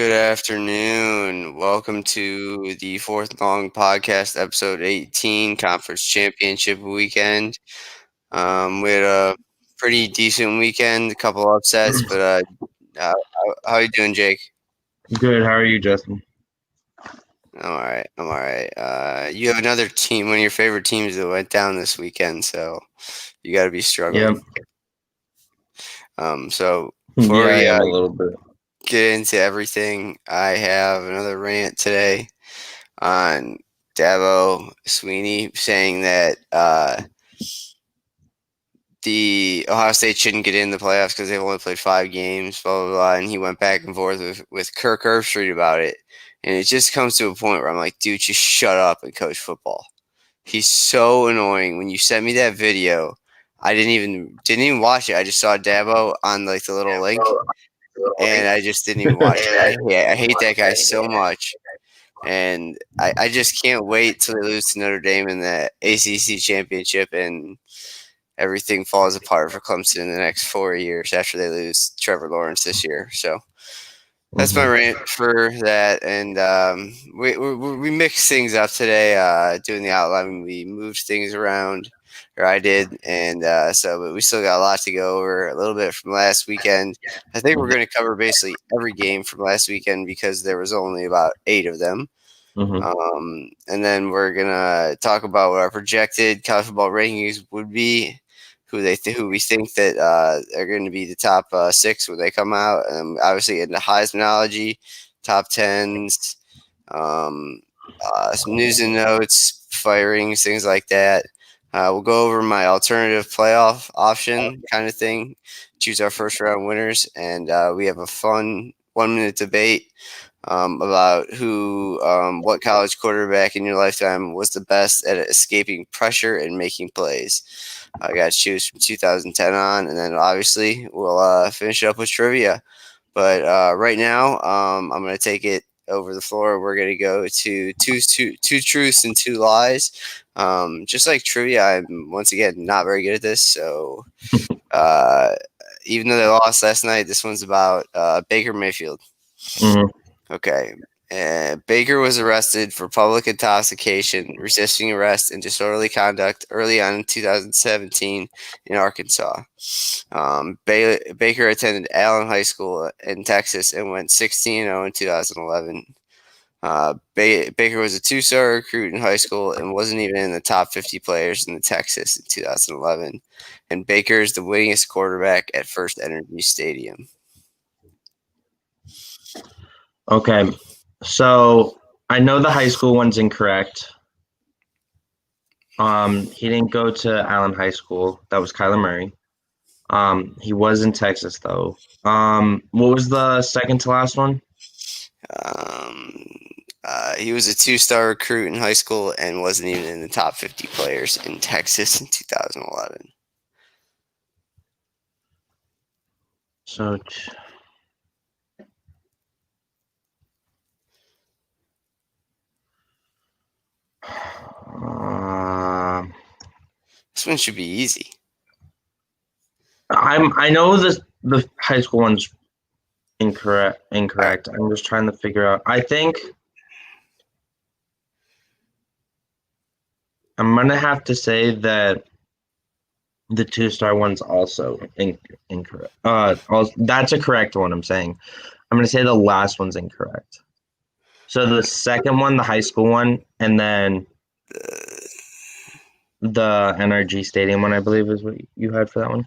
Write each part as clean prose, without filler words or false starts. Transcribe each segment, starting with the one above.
Good afternoon. Welcome to the Fourth Long Podcast, episode 18, Conference Championship weekend. We had a pretty decent weekend, a couple upsets, but how you doing, Jake? Good. How are you, Justin? I'm all right. I'm all right. You have another team, one of your favorite teams that went down this weekend, so you got to be struggling. Yep. So before Yeah, I we am a little bit. get into everything, I have another rant today on Dabo Sweeney saying that the Ohio State shouldn't get in the playoffs because they've only played 5 games, blah, blah, blah. And he went back and forth with Kirk Herbstreit about it. And it just comes to a point where I'm like, dude, just shut up and coach football. He's so annoying. When you sent me that video, I didn't even watch it. I just saw Dabo on like the little link, and I just didn't even watch it. I hate that guy so much. And I just can't wait till they lose to Notre Dame in the ACC championship and everything falls apart for Clemson in the next 4 years after they lose Trevor Lawrence this year. So that's my rant for that. And we mixed things up today doing the outline. We moved things around, or I did. And but we still got a lot to go over, a little bit from last weekend. I think we're going to cover basically every game from last weekend because there was only about 8 of them. And then we're gonna talk about what our projected college football rankings would be, who we think that are going to be the top 6 when they come out. Obviously, into Heismanology, top 10s, some news and notes, firings, things like that. We'll go over my alternative playoff option kind of thing, choose our first round winners, and we have a fun 1-minute debate about what college quarterback in your lifetime was the best at escaping pressure and making plays. I got to choose from 2010 on, and then obviously we'll finish it up with trivia. But right now, I'm going to take it over the floor. We're going to go to two truths and 2 lies. Just like trivia, I'm once again not very good at this. So even though they lost last night, this one's about Baker Mayfield. Okay. Baker was arrested for public intoxication, resisting arrest, and disorderly conduct early on in 2017 in Arkansas. Baker attended Allen High School in Texas and went 16-0 in 2011. Baker was a 2-star recruit in high school and wasn't even in the top 50 players in the Texas in 2011. And Baker is the winningest quarterback at First Energy Stadium. Okay. So I know the high school one's incorrect. He didn't go to Allen High School. That was Kyler Murray. He was in Texas though. What was the second to last one? He was a 2-star recruit in high school and wasn't even in the top 50 players in Texas in 2011. So this one should be easy. I know the high school one's incorrect. I'm just trying to figure out. I think I'm gonna have to say that the 2-star one's also incorrect. That's a correct one. I'm saying. I'm gonna say the last one's incorrect. So the second one, the high school one, and then the NRG Stadium one, I believe, is what you had for that one.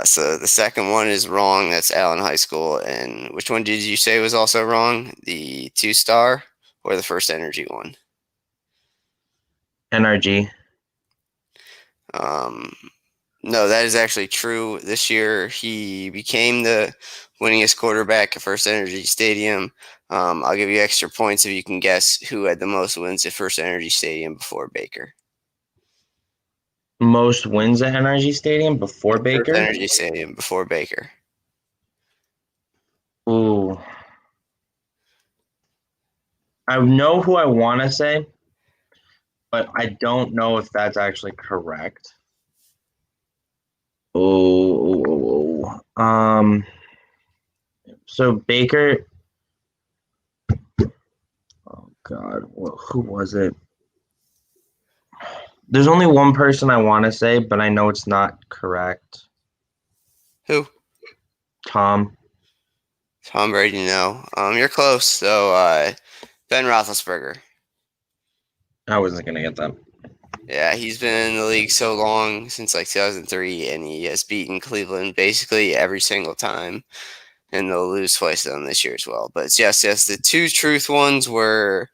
So the second one is wrong. That's Allen High School. And which one did you say was also wrong? The 2-star or the First Energy one? NRG. No, that is actually true. This year, he became the winningest quarterback at First Energy Stadium. I'll give you extra points if you can guess who had the most wins at First Energy Stadium before Baker. Most wins at NRG Stadium before Baker? First Energy Stadium before Baker. Ooh. I know who I want to say, but I don't know if that's actually correct. So Baker God, who was it? There's only one person I want to say, but I know it's not correct. Who? Tom. Tom Brady, no. You're close. So, Ben Roethlisberger. I wasn't gonna get that. Yeah, he's been in the league so long, since like 2003, and he has beaten Cleveland basically every single time, and they'll lose twice to them this year as well. But yes, the two truth ones were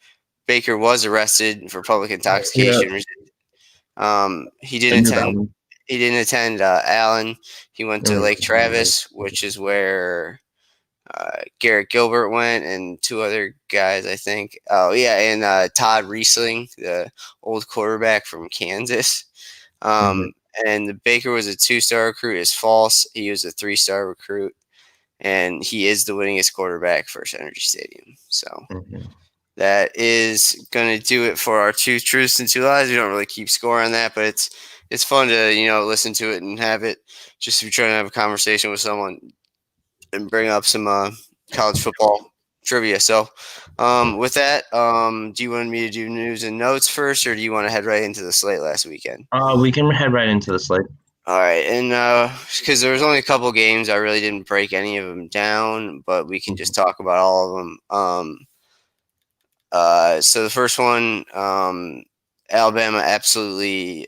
Baker was arrested for public intoxication. He I didn't knew that attend. one. He didn't attend Allen. He went to Lake Travis, which is where Garrett Gilbert went, and two other guys, I think. Oh yeah, and Todd Riesling, the old quarterback from Kansas. And the Baker was a 2-star recruit. Is false. He was a 3-star recruit, and he is the winningest quarterback for Energy Stadium. So that is going to do it for our two truths and two lies. We don't really keep score on that, but it's fun to listen to it and have it just if you're trying to have a conversation with someone and bring up some college football trivia. So with that, do you want me to do news and notes first, or do you want to head right into the slate last weekend? We can head right into the slate. All right, and because there was only a couple games, I really didn't break any of them down, but we can just talk about all of them. So the first one, Alabama absolutely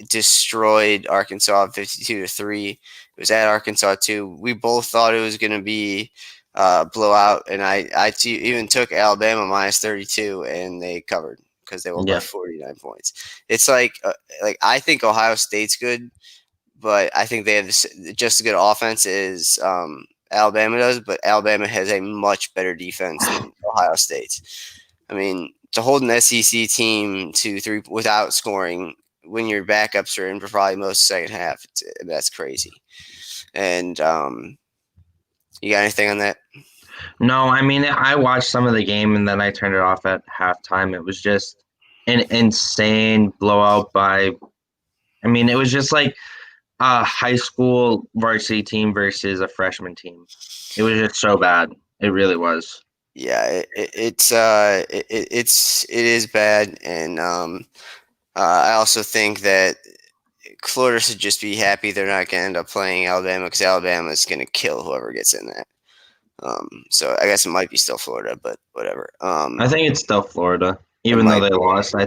destroyed Arkansas 52-3. It was at Arkansas too. We both thought it was going to be blowout, and I even took Alabama minus 32, and they covered because they won by 49 points. It's like I think Ohio State's good, but I think they have just as good offense as Alabama does, but Alabama has a much better defense than Ohio State's. I mean, to hold an SEC team to 3 without scoring when your backups are in for probably most second half, that's crazy. And you got anything on that? No, I mean, I watched some of the game and then I turned it off at halftime. It was just an insane blowout by, I mean, it was just like a high school varsity team versus a freshman team. It was just so bad. It really was. Yeah, it is bad, and I also think that Florida should just be happy they're not going to end up playing Alabama, because Alabama is going to kill whoever gets in that. So I guess it might be still Florida, but whatever. I think it's still Florida, even though they lost. I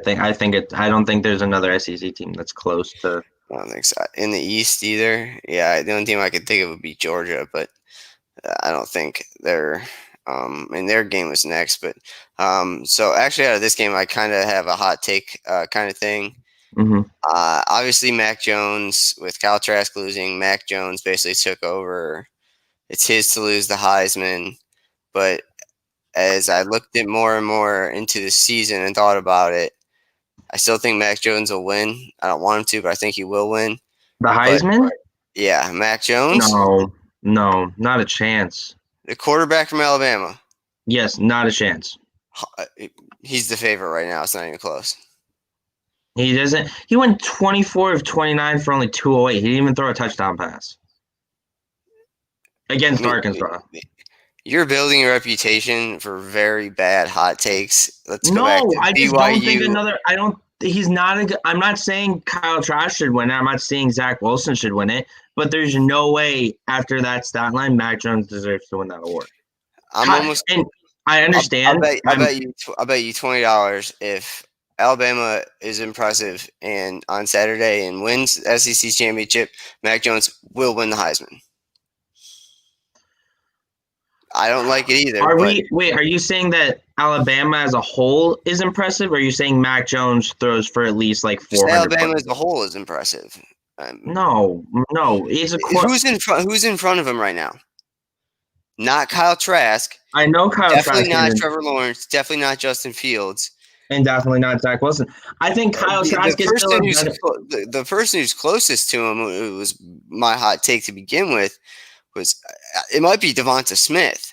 don't think there's another SEC team that's close to. I don't think so. In the East either. Yeah, the only team I could think of would be Georgia, but I don't think they're. And their game was next, but so actually out of this game, I kind of have a hot take kind of thing. Obviously, Mac Jones, with Kyle Trask losing, Mac Jones basically took over. It's his to lose the Heisman, but as I looked at more and more into the season and thought about it, I still think Mac Jones will win. I don't want him to, but I think he will win. The Heisman? Yeah, Mac Jones? No, not a chance. The quarterback from Alabama? Yes, not a chance. He's the favorite right now. It's not even close. He doesn't. He went 24 of 29 for only 208. He didn't even throw a touchdown pass against Arkansas. You're building a reputation for very bad hot takes. Let's go back to I BYU. just don't think another. I don't. He's not a. I'm not saying Kyle Trask should win it. I'm not saying Zach Wilson should win it. But there's no way after that stat line, Mac Jones deserves to win that award. And I understand. I'll bet you $20 if Alabama is impressive and on Saturday and wins the SEC championship, Mac Jones will win the Heisman. I don't like it either. Are you saying that Alabama as a whole is impressive, or are you saying Mac Jones throws for at least like 400? Alabama as a whole is impressive. No. It's who's in front of him right now? Not Kyle Trask. I know Kyle Trask. Definitely not Trevor Lawrence. Definitely not Justin Fields. And definitely not Zach Wilson. I think Kyle Trask is still the person who's closest to him, who was my hot take to begin with, was it might be Devonta Smith.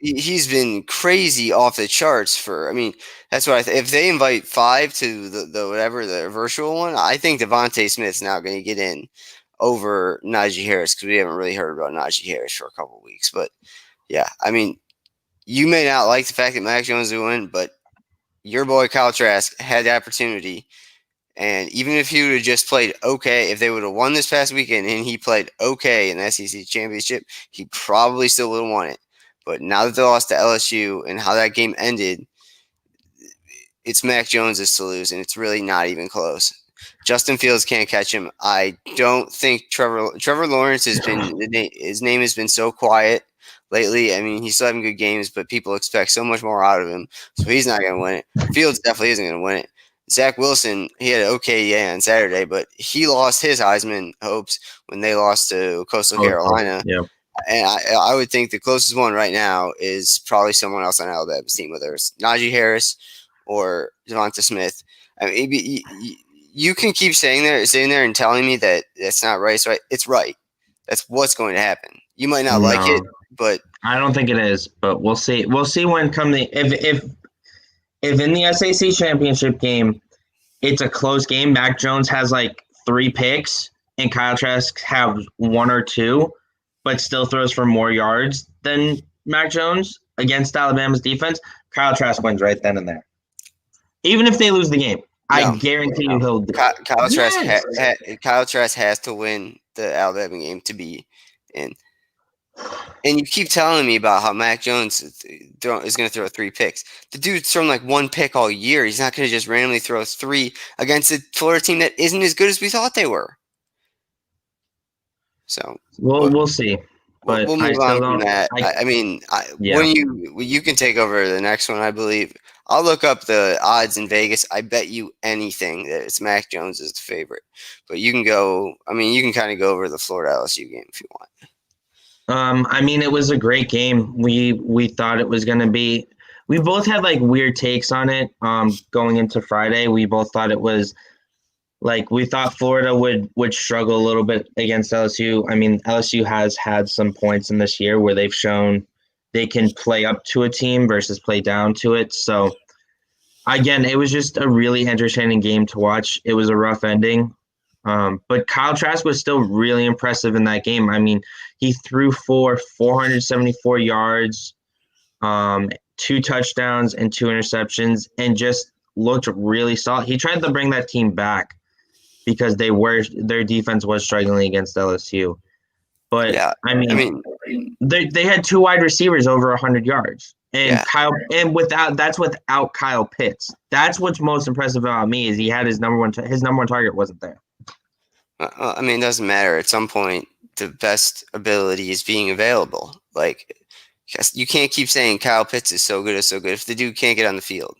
He's been crazy off the charts for. I mean, that's what if they invite 5 to the virtual one, I think Devonta Smith's now going to get in over Najee Harris, because we haven't really heard about Najee Harris for a couple of weeks. But yeah, I mean, you may not like the fact that Mac Jones will win, but your boy Kyle Trask had the opportunity. And even if he would have just played okay, if they would have won this past weekend and he played okay in the SEC championship, he probably still would have won it. But now that they lost to LSU and how that game ended, it's Mac Jones's to lose, and it's really not even close. Justin Fields can't catch him. I don't think Trevor Lawrence has been his name has been so quiet lately. I mean, he's still having good games, but people expect so much more out of him, so he's not going to win it. Fields definitely isn't going to win it. Zach Wilson, he had an okay day on Saturday, but he lost his Heisman hopes when they lost to Coastal Carolina. Yeah. And I would think the closest one right now is probably someone else on Alabama's team, whether it's Najee Harris or Devonta Smith. I mean, you can keep sitting there and telling me that that's not right. So it's right. That's what's going to happen. You might not like it, but I don't think it is. But we'll see. We'll see when come the if in the SAC championship game, it's a close game. Mac Jones has like 3 picks, and Kyle Trask have 1 or 2, but still throws for more yards than Mac Jones against Alabama's defense. Kyle Trask wins right then and there. Even if they lose the game, I guarantee you he'll do it. Kyle Trask has to win the Alabama game to be in. And you keep telling me about how Mac Jones is going to throw 3 picks. The dude's thrown like 1 pick all year. He's not going to just randomly throw 3 against a Florida team that isn't as good as we thought they were. So we'll see. But we'll move on from that. When you can take over the next one, I believe. I'll look up the odds in Vegas. I bet you anything that it's Mac Jones is the favorite. But you can go. I mean, you can kind of go over the Florida LSU game if you want. It was a great game. We thought it was going to be. We both had like weird takes on it. Going into Friday, we both thought it was like we thought Florida would struggle a little bit against LSU. I mean, LSU has had some points in this year where they've shown they can play up to a team versus play down to it. So again, it was just a really entertaining game to watch. It was a rough ending. But Kyle Trask was still really impressive in that game. I mean, he threw for 474 yards, 2 touchdowns, and 2 interceptions, and just looked really solid. He tried to bring that team back because their defense was struggling against LSU. But yeah, they had 2 wide receivers over 100 yards. And that's without Kyle Pitts. That's what's most impressive about me is he had his number one target wasn't there. It doesn't matter. At some point, the best ability is being available. Like, you can't keep saying Kyle Pitts is so good if the dude can't get on the field.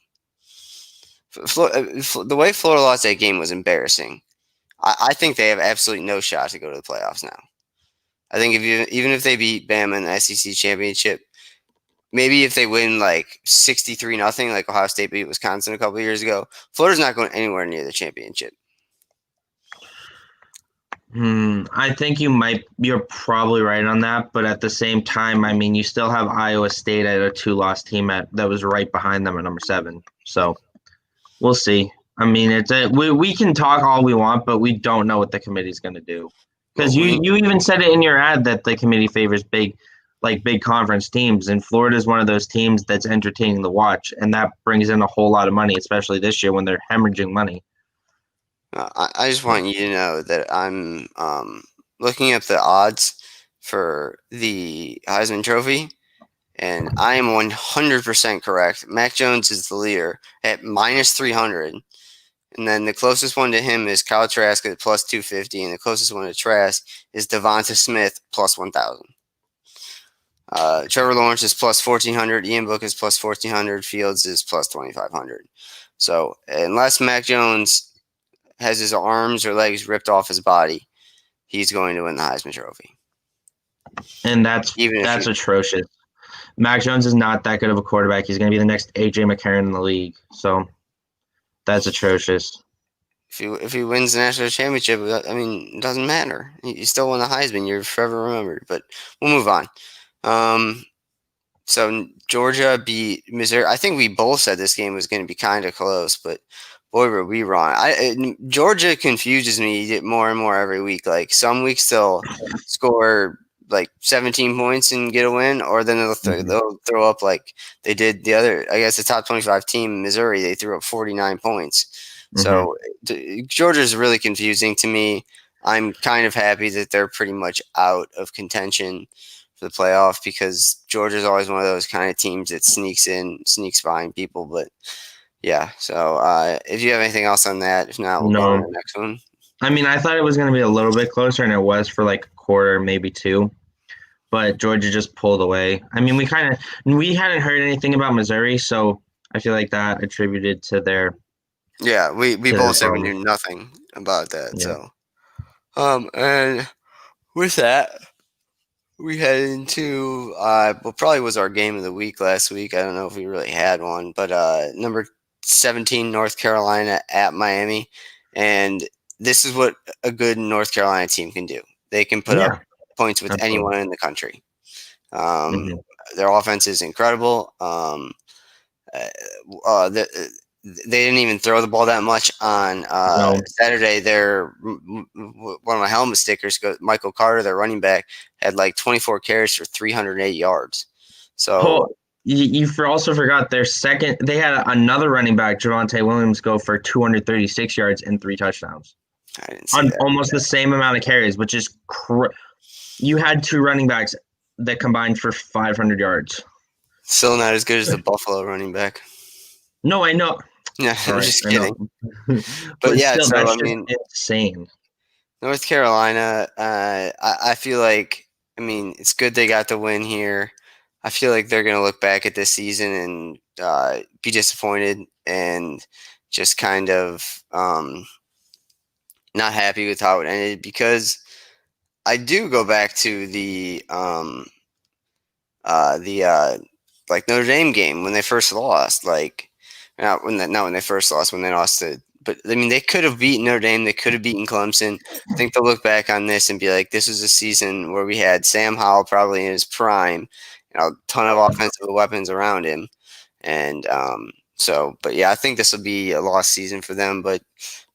The way Florida lost that game was embarrassing. I think they have absolutely no shot to go to the playoffs now. I think even if they beat Bama in the SEC championship, maybe if they win like 63-0, like Ohio State beat Wisconsin a couple of years ago, Florida's not going anywhere near the championship. I think you're probably right on that, but at the same time, you still have Iowa State at a 2-loss team that was right behind them at number 7. So we'll see. We can talk all we want, but we don't know what the committee's going to do. Because you even said it in your ad that the committee favors big conference teams, and Florida is one of those teams that's entertaining to watch, and that brings in a whole lot of money, especially this year when they're hemorrhaging money. I just want you to know that I'm looking up the odds for the Heisman Trophy, and I am 100% correct. Mac Jones is the leader at -300, and then the closest one to him is Kyle Trask at +250, and the closest one to Trask is Devonta Smith +1,000. Trevor Lawrence is +1,400, Ian Book is +1,400, Fields is +2,500. So unless Mac Jones has his arms or legs ripped off his body, he's going to win the Heisman Trophy. And that's atrocious. Mac Jones is not that good of a quarterback. He's going to be the next A.J. McCarron in the league. So that's atrocious. If he wins the national championship, it doesn't matter. He still won the Heisman. You're forever remembered. But we'll move on. So Georgia beat Missouri. I think we both said this game was going to be kind of close, but boy, were we wrong. Georgia confuses me more and more every week. Like, some weeks they'll score like 17 points and get a win, or then they'll throw up like they did the top 25 team, Missouri. They threw up 49 points. So Georgia's really confusing to me. I'm kind of happy that they're pretty much out of contention for the playoff, because Georgia's always one of those kind of teams that sneaks behind people. But yeah, so if you have anything else on that, if not, we'll go on to the next one. I mean, I thought it was going to be a little bit closer, and it was for like a quarter, maybe two. But Georgia just pulled away. I mean, we hadn't heard anything about Missouri, so I feel like that attributed to their. Yeah, we both said we knew nothing about that. Yeah. So, and with that, we head into what probably was our game of the week last week. I don't know if we really had one, but number 17 North Carolina at Miami, and this is what a good North Carolina team can do. They can put up points with anyone in the country. Their offense is incredible. They didn't even throw the ball that much on Saturday. One of my helmet stickers, Michael Carter, their running back, had like 24 carries for 308 yards. So you also forgot their second. They had another running back, Javonte Williams, go for 236 yards and 3 touchdowns. I didn't see on that. Almost the same amount of carries, which is you had 2 running backs that combined for 500 yards. Still not as good as the Buffalo running back. No, I know. Yeah, I'm just kidding. But yeah, still, so that's I mean, insane. North Carolina, I feel like, I mean, it's good they got the win here. I feel like they're going to look back at this season and be disappointed and just kind of not happy with how it ended, because I do go back to the like Notre Dame game when they first lost, like not when they first lost, when they lost to. But I mean, they could have beaten Notre Dame. They could have beaten Clemson. I think they'll look back on this and be like, this was a season where we had Sam Howell probably in his prime, a ton of offensive weapons around him. And but yeah, I think this will be a lost season for them, but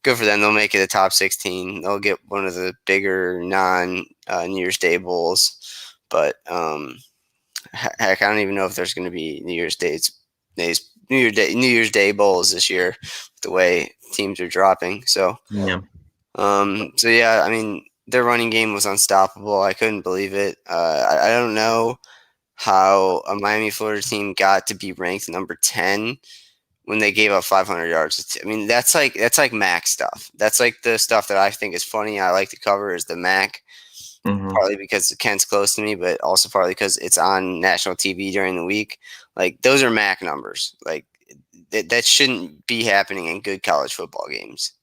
good for them. They'll make it a top 16. They'll get one of the bigger non New Year's Day bowls. But heck, I don't even know if there's going to be New Year's Day bowls this year, the way teams are dropping. So yeah. I mean, their running game was unstoppable. I couldn't believe it. I don't know how a Miami, Florida team got to be ranked number 10 when they gave up 500 yards. I mean, that's like MAC stuff. That's like the stuff that I think is funny. I like to cover is the MAC. Partly because Kent's close to me, but also partly because it's on national TV during the week. Like, those are MAC numbers. Like, that shouldn't be happening in good college football games.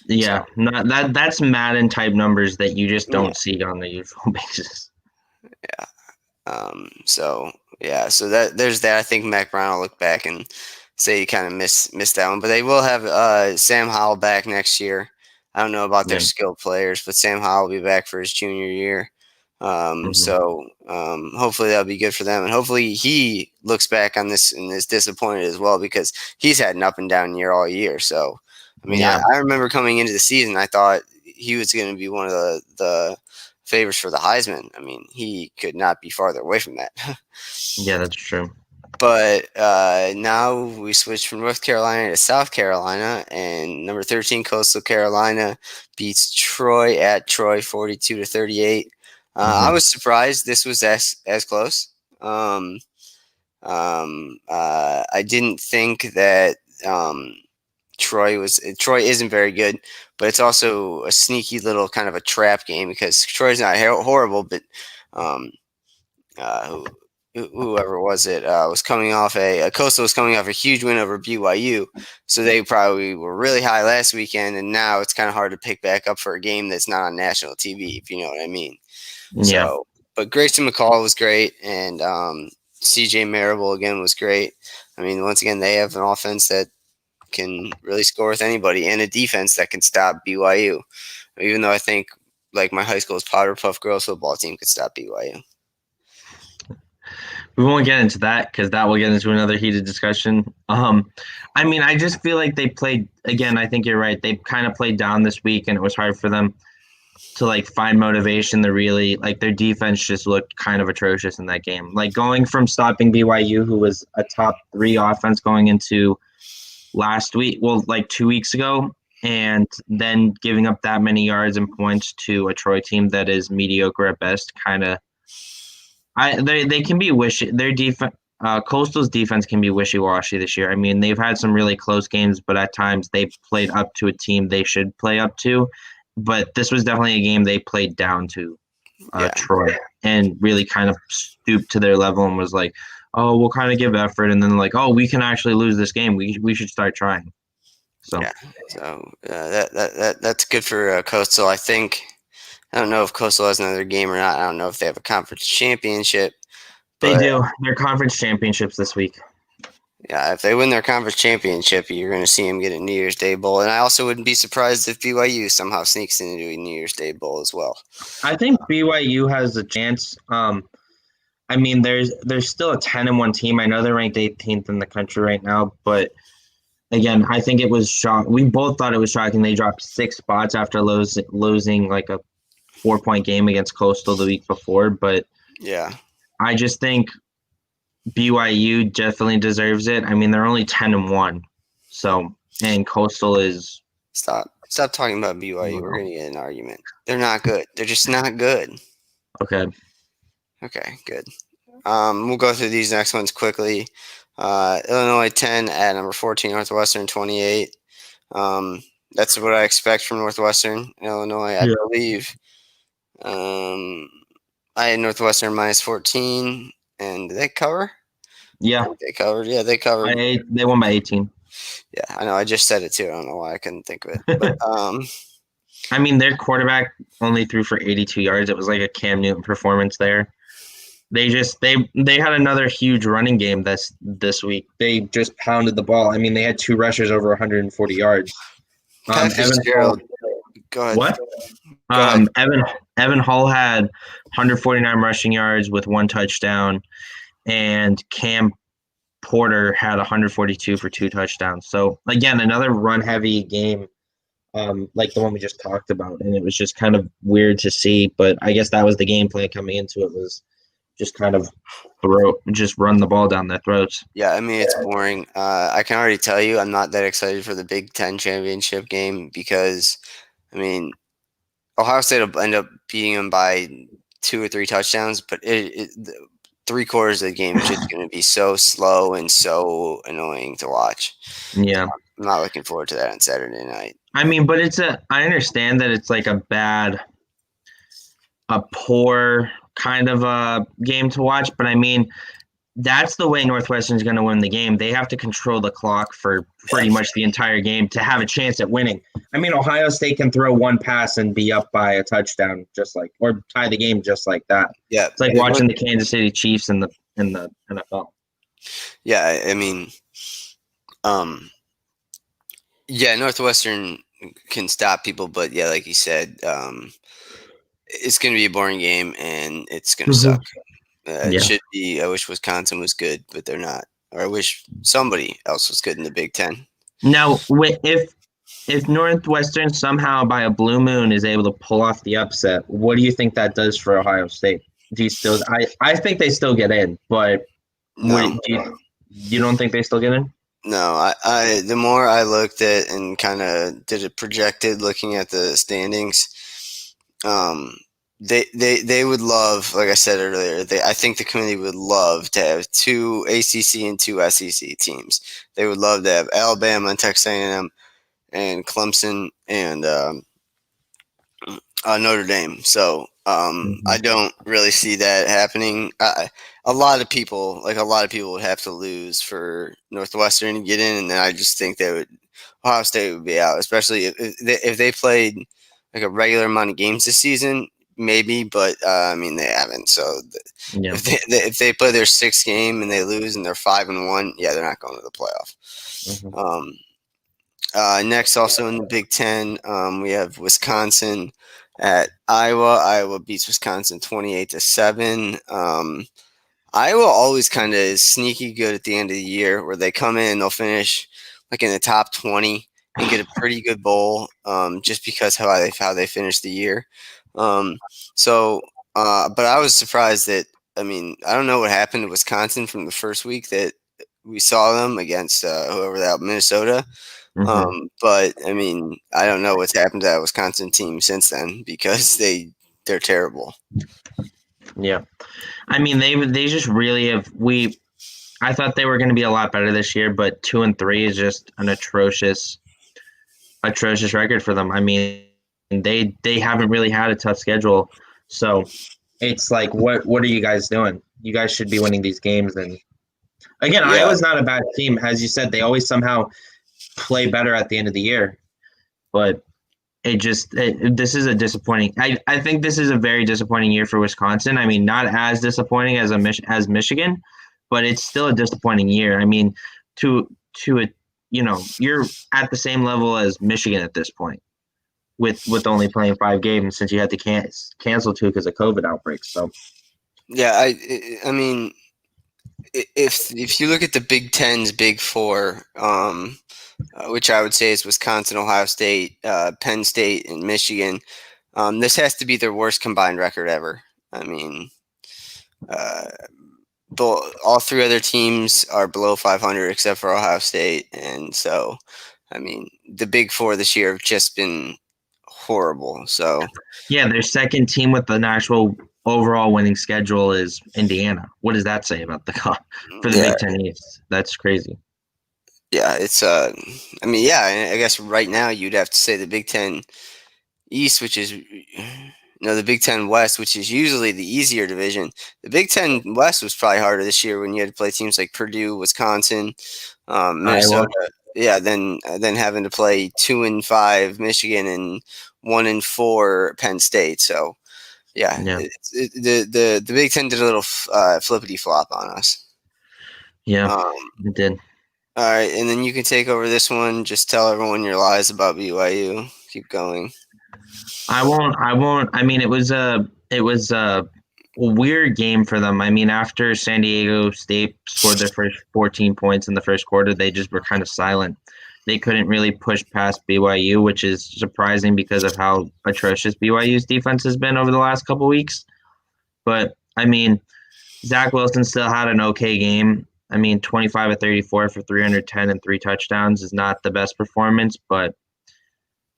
Yeah, that's Madden type numbers that you just don't see on the usual basis. Yeah. So there's that. I think Mac Brown will look back and say he kind of missed that one, but they will have Sam Howell back next year. I don't know about their skilled players, but Sam Howell will be back for his junior year. So hopefully that'll be good for them, and hopefully he looks back on this and is disappointed as well, because he's had an up and down year all year. So I mean, I remember coming into the season, I thought he was going to be one of the favorites for the Heisman. I mean, he could not be farther away from that. Yeah, that's true. But now we switch from North Carolina to South Carolina, and number 13 Coastal Carolina beats Troy at Troy 42-38. I was surprised this was as close. I didn't think that Troy isn't very good, but it's also a sneaky little kind of a trap game, because Troy's not horrible, but whoever was it was coming off Coastal was coming off a huge win over BYU, so they probably were really high last weekend, and now it's kind of hard to pick back up for a game that's not on national TV, if you know what I mean. Yeah. So, but Grayson McCall was great, and CJ Marable again was great. I mean, once again, they have an offense that can really score with anybody, and a defense that can stop BYU. Even though I think, like, my high school's Powder Puff girls football team could stop BYU. We won't get into that, because that will get into another heated discussion. I mean, I just feel like they played, again, I think you're right. They kind of played down this week, and it was hard for them to like find motivation. To really like their defense just looked kind of atrocious in that game. Like going from stopping BYU, who was a top 3 offense going into last week, well, like 2 weeks ago, and then giving up that many yards and points to a Troy team that is mediocre at best, kind of. They can be wishy. Their defense, Coastal's defense can be wishy-washy this year. I mean, they've had some really close games, but at times they played up to a team they should play up to. But this was definitely a game they played down to Troy and really kind of stooped to their level and was like, oh, we'll kind of give effort, and then like, oh, we can actually lose this game. We should start trying. So that's good for Coastal. I think. I don't know if Coastal has another game or not. I don't know if they have a conference championship. They do. Their conference championships this week. Yeah, if they win their conference championship, you're going to see them get a New Year's Day bowl. And I also wouldn't be surprised if BYU somehow sneaks into a New Year's Day bowl as well. I think BYU has a chance. I mean, there's still a 10-1 team. I know they're ranked 18th in the country right now, but again, I think it was shocking. We both thought it was shocking. They dropped 6 spots after losing like a 4-point game against Coastal the week before. But yeah, I just think BYU definitely deserves it. I mean, they're only 10-1, so and Coastal is. Stop talking about BYU. We're gonna get an argument. They're not good. They're just not good. Okay, good. We'll go through these next ones quickly. Illinois 10 at number 14, Northwestern 28. That's what I expect from Northwestern. Illinois, I believe. I had Northwestern minus 14, and did they cover? Yeah, they covered. Yeah, they covered. They won by 18. Yeah, I know. I just said it too. I don't know why I couldn't think of it. But, I mean, their quarterback only threw for 82 yards. It was like a Cam Newton performance there. They had another huge running game this week. They just pounded the ball. I mean, they had 2 rushers over 140 yards. Evan Fitzgerald. Go ahead. What? Evan Hull had 149 rushing yards with 1 touchdown, and Cam Porter had 142 for 2 touchdowns. So again, another run-heavy game, like the one we just talked about, and it was just kind of weird to see. But I guess that was the game plan coming into it, was just kind of run the ball down their throats. Yeah, I mean, it's boring. I can already tell you I'm not that excited for the Big Ten championship game because, I mean, Ohio State will end up beating them by 2 or 3 touchdowns, but 3/4 of the game is just going to be so slow and so annoying to watch. Yeah. I'm not looking forward to that on Saturday night. I mean, but I understand that it's like a poor kind of a game to watch, but I mean, that's the way Northwestern's going to win the game. They have to control the clock for pretty much the entire game to have a chance at winning. I mean, Ohio State can throw 1 pass and be up by a touchdown, or tie the game just like that. Yeah, it's like watching the Kansas City Chiefs in the NFL. Yeah, I mean, Northwestern can stop people, but yeah, like you said, it's going to be a boring game and it's going to suck. It should be. I wish Wisconsin was good, but they're not. Or I wish somebody else was good in the Big Ten. Now, if Northwestern somehow by a blue moon is able to pull off the upset, what do you think that does for Ohio State? Do you still? I think they still get in, but no. You don't think they still get in? No, I the more I looked at and kind of did it projected, looking at the standings, they would love, like I said earlier, I think the committee would love to have 2 ACC and 2 SEC teams. They would love to have Alabama and Texas A&M and Clemson and Notre Dame. So I don't really see that happening. A lot of people would have to lose for Northwestern to get in, and then I just think Ohio State would be out, especially if they played like a regular amount of games this season. Maybe, but I mean they haven't. So if they play their 6th game and they lose and they're 5-1, yeah, they're not going to the playoff. Next, also in the Big Ten, we have Wisconsin at Iowa. Iowa beats Wisconsin 28-7. Iowa always kind of is sneaky good at the end of the year, where they come in and they'll finish like in the top 20 and get a pretty good bowl, just because how they finished the year. Um, so, but I was surprised that, I mean, I don't know what happened to Wisconsin from the first week that we saw them against whoever that Minnesota. Hmm. But I mean, I don't know what's happened to that Wisconsin team since then because they're terrible. Yeah, I mean they just really have we. I thought they were going to be a lot better this year, but 2-3 is just an atrocious record for them. I mean, they haven't really had a tough schedule, so it's like, what are you guys doing? You guys should be winning these games. And again, Yeah, Iowa's not a bad team, as you said. They always somehow play better at the end of the year, but this is a disappointing. I think this is a very disappointing year for Wisconsin. I mean, not as disappointing as as Michigan, but it's still a disappointing year. I mean, to to a you're at the same level as Michigan at this point with only playing 5 games since you had to cancel 2 because of COVID outbreaks. So yeah. I mean, if you look at the Big Ten's Big Four, which I would say is Wisconsin, Ohio State, Penn State, and Michigan, this has to be their worst combined record ever. I mean, uh, all three other teams are below 500 except for Ohio State, and so I mean the Big Four this year have just been horrible. So yeah, their second team with an actual overall winning schedule is Indiana. What does that say about the for the yeah, Big Ten East? That's crazy. yeah, it's I mean, yeah, I guess right now you'd have to say the Big Ten East, which is the Big Ten West, which is usually the easier division. The Big Ten West was probably harder this year when you had to play teams like Purdue, Wisconsin, Iowa. Minnesota. Yeah, then having to play 2-5 Michigan and 1-4 Penn State. So yeah, Yeah, the Big Ten did a little flippity flop on us. yeah, Um, it did. all right, and then you can take over this one. Just tell everyone your lies about BYU. Keep going. I won't. I won't. I mean, it was a weird game for them. I mean, after San Diego State scored their first 14 points in the first quarter, they just were kind of silent. They couldn't really push past BYU, which is surprising because of how atrocious BYU's defense has been over the last couple weeks. But I mean, Zach Wilson still had an okay game. I mean, 25 of 34 for 310 and 3 touchdowns is not the best performance, but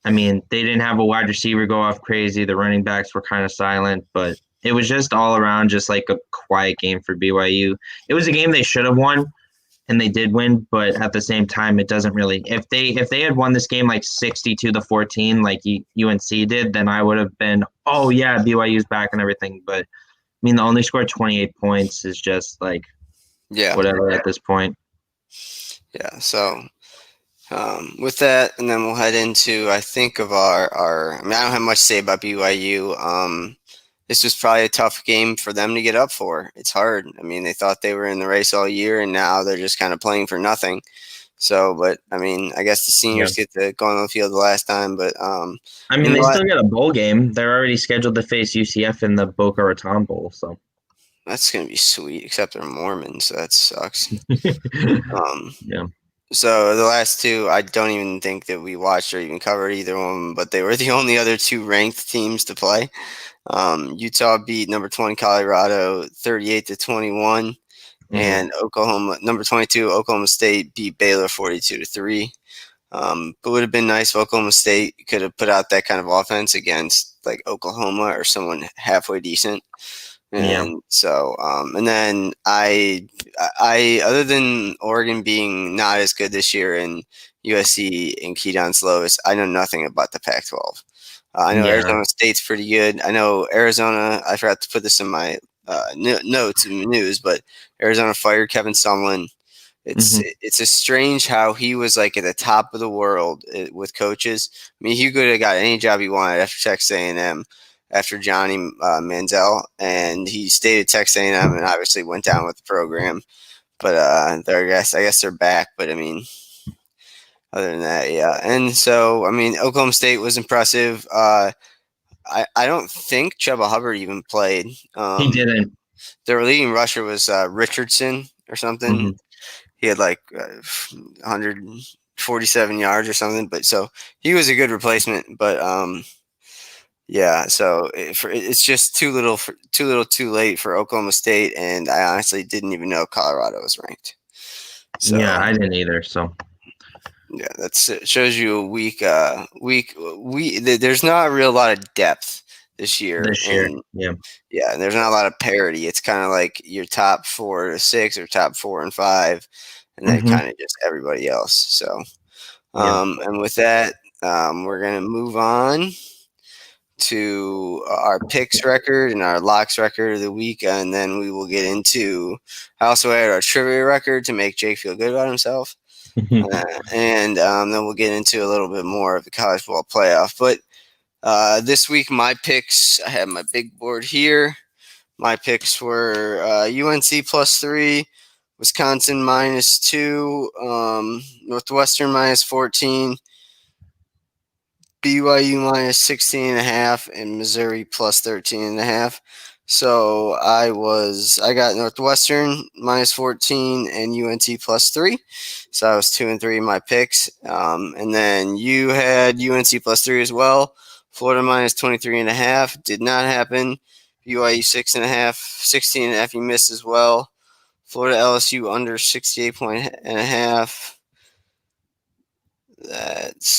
I mean, they didn't have a wide receiver go off crazy. The running backs were kind of silent, but it was just all around just like a quiet game for BYU. It was a game they should have won, and they did win, but at the same time, it doesn't really. If they had won this game like 62-14, like UNC did, then I would have been, oh yeah, BYU's back and everything. But I mean, they only scored 28 points is just like Yeah, whatever at this point. yeah. So with that, and then we'll head into I think of our. I mean, I don't have much to say about BYU. This was probably a tough game for them to get up for. It's hard. I mean, they thought they were in the race all year, and now they're just kind of playing for nothing. So, but I mean, I guess the Yeah. seniors get to go on the field the last time, but I mean, in the they still get a bowl game. They're already scheduled to face UCF in the Boca Raton Bowl, so. that's gonna be sweet. Except they're Mormons, so that sucks. Um, Yeah. So the last two, I don't even think that we watched or even covered either one, but they were the only other two ranked teams to play. Utah beat number 20 Colorado 38-21, Hmm. and Oklahoma number 22 Oklahoma State beat Baylor 42-3. But it would have been nice if Oklahoma State could have put out that kind of offense against like Oklahoma or someone halfway decent. Yeah. And so, and then other than Oregon being not as good this year and USC and Keaton Slovis, I know nothing about the Pac-12. I know Yeah. Arizona State's pretty good. I know Arizona. I forgot to put this in my notes in the news, but Arizona fired Kevin Sumlin. It's Hmm. it's a strange how he was like at the top of the world with coaches. I mean, he could have got any job he wanted after Texas A&M, after Johnny Manziel, and he stayed at Texas A&M and obviously went down with the program. But I guess they're back. But I mean, other than that, yeah. And so I mean, Oklahoma State was impressive. I don't think Chuba Hubbard even played. He didn't. Their leading rusher was Richardson or something. Hmm. He had like 147 yards or something. But so he was a good replacement. But Yeah, so it's just too little, too late for Oklahoma State, and I honestly didn't even know Colorado was ranked. Yeah, So I didn't either. So yeah, it shows you a There's not a real lot of depth this year, this year, and yeah. yeah, and there's not a lot of parity. It's kind of like your top 4 to 6 or top 4 and 5, and then Mm-hmm. kind of just everybody else. So, Yeah. and with that, we're gonna move on to our picks record and our locks record of the week, and then we will get into. I also added our trivia record to make Jake feel good about himself, and then we'll get into a little bit more of the college football playoff. But this week, my picks. I have my big board here. My picks were UNC +3, Wisconsin -2, Northwestern -14, BYU -16.5, and Missouri +13.5. So I got Northwestern -14 and UNT +3. So I was 2-3 in my picks. And then you had UNC +3 as well. Florida -23.5 did not happen. BYU 6.5, 16.5 you missed as well. Florida LSU under 68.5.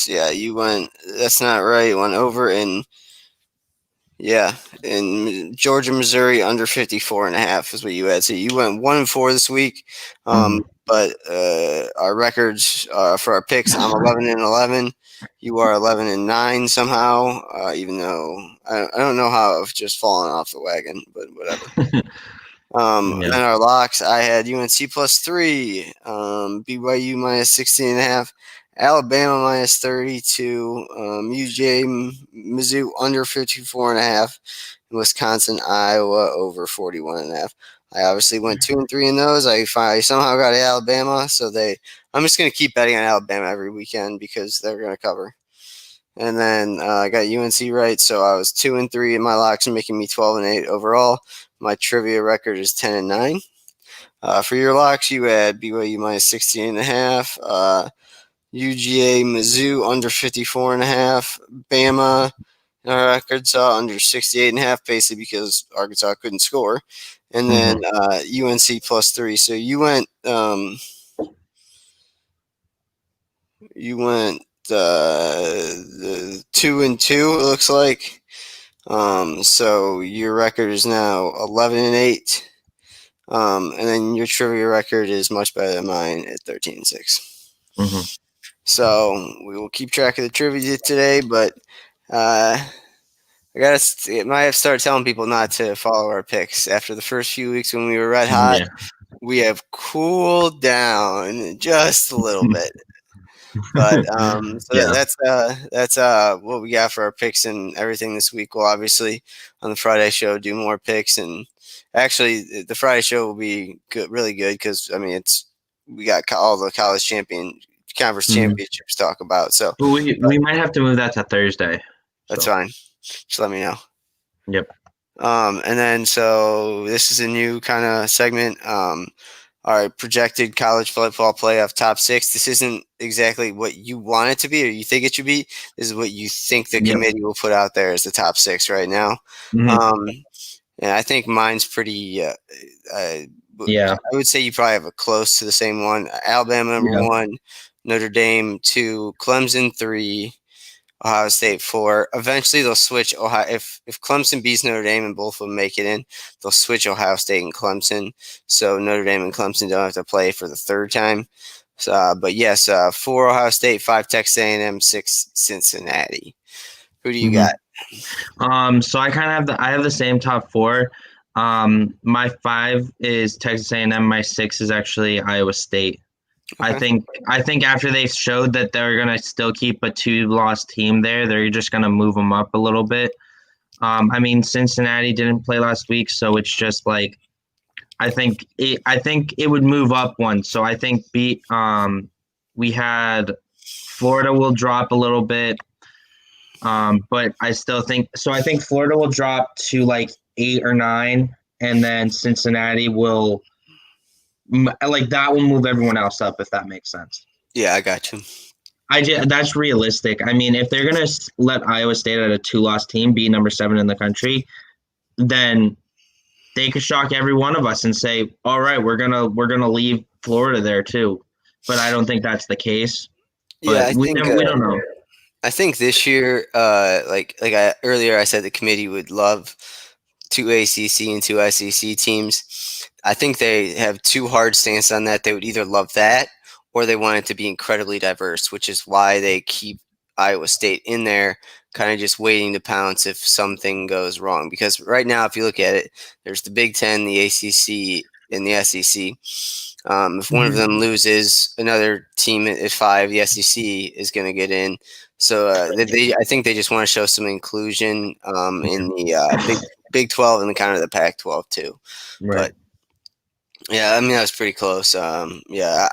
You went. That's not right. You went over in Georgia, Missouri under 54.5 is what you had. So you went 1-4 this week. But our records for our picks, I'm 11-11. You are 11-9 somehow. Even though I don't know how I've just fallen off the wagon, but whatever. Yeah. Then our locks, I had UNC +3, BYU -16.5, Alabama -32, UJ Mizzou under 54.5, and Wisconsin, Iowa over 41.5. I obviously went 2-3 in those. I somehow got Alabama, so I'm just gonna keep betting on Alabama every weekend because they're gonna cover. And then I got UNC right, so I was 2-3 in my locks, making me 12-8 overall. My trivia record is 10-9. For your locks, you had BYU -16.5, UGA Mizzou under 54.5, Bama Arkansas under 68.5, basically because Arkansas couldn't score, and then UNC +3. So you went the 2-2. It looks like. So your record is now 11-8. And then your trivia record is much better than mine at 13-6. So we will keep track of the trivia today, but I might have started telling people not to follow our picks. After the first few weeks when we were red hot, we have cooled down just a little bit. But that's what we got for our picks and everything this week. We'll obviously on the Friday show do more picks, and actually the Friday show will be good, really good because we got all the college conference championships to talk about. So but we might have to move that to Thursday. That's fine. Just let me know. Yep. And then so this is a new kind of segment. Our projected college football playoff top 6. This isn't exactly what you want it to be or you think it should be. This is what you think the committee will put out there as the top 6 right now. And I think mine's pretty. I would say you probably have a close to the same one. Alabama number 1, Notre Dame 2, Clemson 3, Ohio State 4. Eventually, they'll switch Ohio. If Clemson beats Notre Dame and both of them make it in, they'll switch Ohio State and Clemson. So Notre Dame and Clemson don't have to play for the third time. But yes, 4 Ohio State, 5 Texas A&M, 6 Cincinnati. Who do you got? So I kind of have the same top 4. My 5 is Texas A&M. My 6 is actually Iowa State. Okay. I think after they showed that they're gonna still keep a 2-loss team there, they're just gonna move them up a little bit. I mean, Cincinnati didn't play last week, so it's just like I think it would move up one. So I think we had Florida will drop a little bit, but I still think so. I think Florida will drop to like 8 or 9, and then Cincinnati will. Like that will move everyone else up if that makes sense. Yeah, I got you. That's realistic. I mean, if they're gonna let Iowa State at a 2-loss team be number 7 in the country, then they could shock every one of us and say, "All right, we're gonna leave Florida there too." But I don't think that's the case. Yeah, But we don't know. I think this year, earlier I said the committee would love 2 ACC and 2 SEC teams. I think they have two hard stance on that. They would either love that or they want it to be incredibly diverse, which is why they keep Iowa State in there, kind of just waiting to pounce if something goes wrong. Because right now, if you look at it, there's the Big Ten, the ACC, and the SEC. If one of them loses, another team at 5, the SEC is going to get in. So I think they just want to show some inclusion in the Big 12 and kind of the Pac-12 too. Right. But yeah, I mean that was pretty close. Yeah,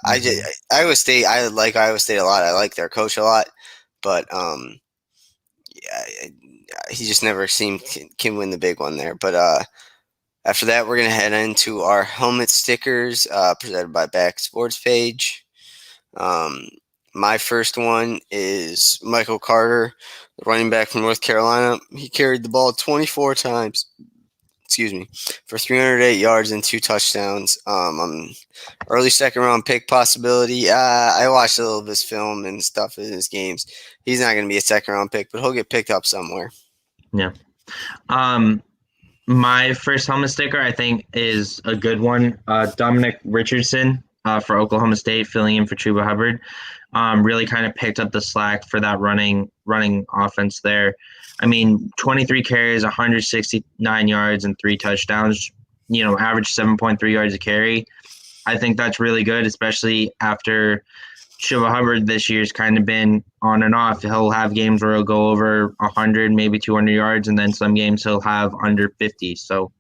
Iowa State. I like Iowa State a lot. I like their coach a lot, but yeah, he just never seemed can win the big one there. But after that, we're gonna head into our helmet stickers presented by Back Sports Page. My first one is Michael Carter, the running back from North Carolina. He carried the ball 24 times. For 308 yards and 2 touchdowns. Early second round pick possibility. I watched a little of his film and stuff in his games. He's not going to be a second round pick, but he'll get picked up somewhere. Yeah. My first helmet sticker, I think, is a good one. Dominic Richardson for Oklahoma State, filling in for Chuba Hubbard, really kind of picked up the slack for that running offense there. I mean, 23 carries, 169 yards, and 3 touchdowns. Average 7.3 yards a carry. I think that's really good, especially after Chuba Hubbard this year's kind of been on and off. He'll have games where he'll go over 100, maybe 200 yards, and then some games he'll have under 50. So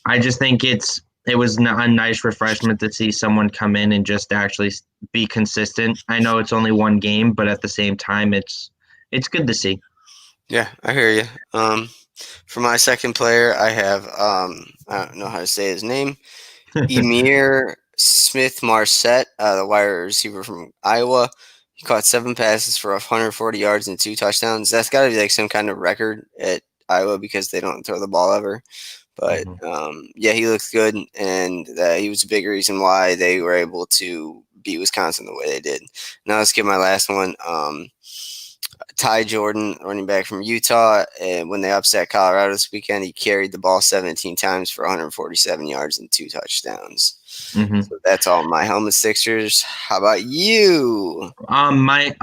I just think it was a nice refreshment to see someone come in and just actually be consistent. I know it's only one game, but at the same time, it's good to see. Yeah, I hear you. For my second player, I have I don't know how to say his name, Emir Smith-Marset, the wide receiver from Iowa. He caught 7 passes for 140 yards and 2 touchdowns. That's got to be like some kind of record at Iowa because they don't throw the ball ever. But yeah, he looks good, and he was a big reason why they were able to beat Wisconsin the way they did. Now let's get my last one. Ty Jordan, running back from Utah, and when they upset Colorado this weekend, he carried the ball 17 times for 147 yards and 2 touchdowns. Mm-hmm. So that's all my helmet stickers. How about you? My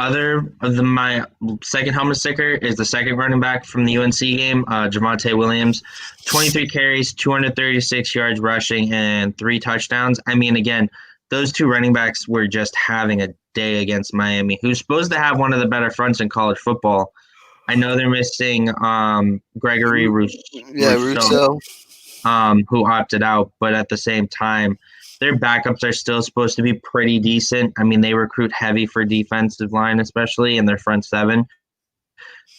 second helmet sticker is the second running back from the UNC game, Javonte Williams, 23 carries, 236 yards rushing, and 3 touchdowns. I mean, again, those 2 running backs were just having a day against Miami, who's supposed to have one of the better fronts in college football. I know they're missing Gregory Rousseau, who opted out, but at the same time, their backups are still supposed to be pretty decent. I mean, they recruit heavy for defensive line, especially in their front 7.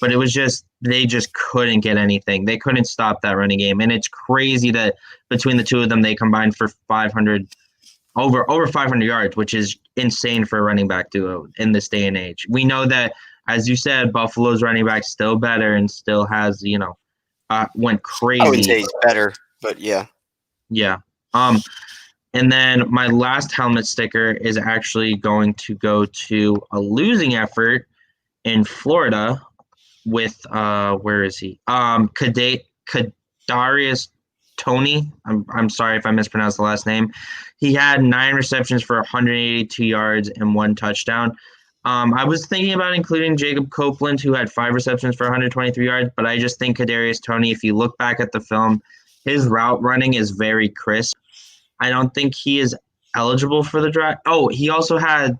But it was they just couldn't get anything. They couldn't stop that running game. And it's crazy that between the 2 of them, they combined for over 500 yards, which is insane for a running back duo in this day and age. We know that, as you said, Buffalo's running back still better and still has, went crazy. I wouldn't say he's better, but yeah. Yeah. And then my last helmet sticker is actually going to go to a losing effort in Florida with where is he? Kadarius Toney. I'm sorry if I mispronounced the last name. He had 9 receptions for 182 yards and 1 touchdown. I was thinking about including Jacob Copeland, who had 5 receptions for 123 yards, but I just think Kadarius Toney, if you look back at the film, his route running is very crisp. I don't think he is eligible for the draft. Oh, he also had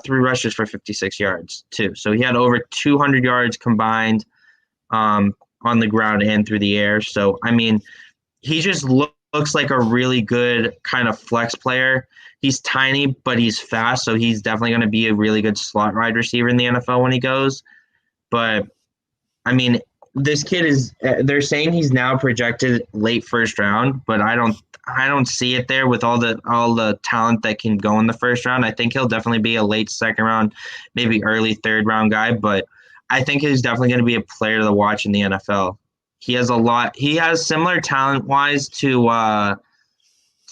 3 rushes for 56 yards too. So he had over 200 yards combined on the ground and through the air. So, I mean, he just looks like a really good kind of flex player. He's tiny, but he's fast, so he's definitely going to be a really good slot wide receiver in the NFL when he goes. But, I mean, this kid they're saying he's now projected late first round, but I don't see it there with all the talent that can go in the first round. I think he'll definitely be a late second round, maybe early third round guy, but I think he's definitely going to be a player to watch in the NFL. He has a lot. He has similar talent wise to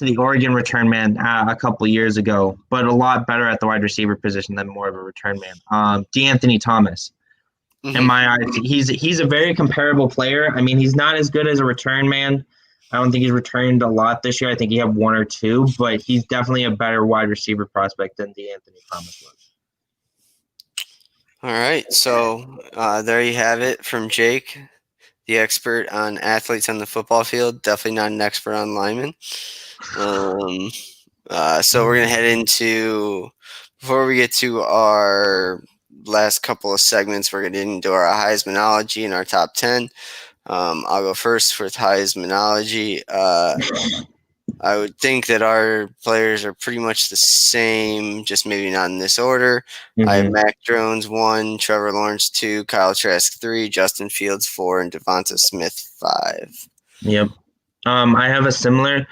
the Oregon return man a couple years ago, but a lot better at the wide receiver position than more of a return man. DeAnthony Thomas. In Hmm. my eyes, he's a very comparable player. I mean, he's not as good as a return man. I don't think he's returned a lot this year. I think he had one or two, but he's definitely a better wide receiver prospect than DeAnthony Thomas was. All right, so there you have it from Jake, the expert on athletes on the football field. Definitely not an expert on linemen. Um, so we're gonna head into before we get to our last couple of segments. We're gonna get into our Heismanology and our top 10. I'll go first with Heismanology. I would think that our players are pretty much the same, just maybe not in this order. I have Mm-hmm. Mac Jones 1, Trevor Lawrence 2, Kyle Trask 3, Justin Fields 4, and Devonta Smith 5. Yep. I have a similar.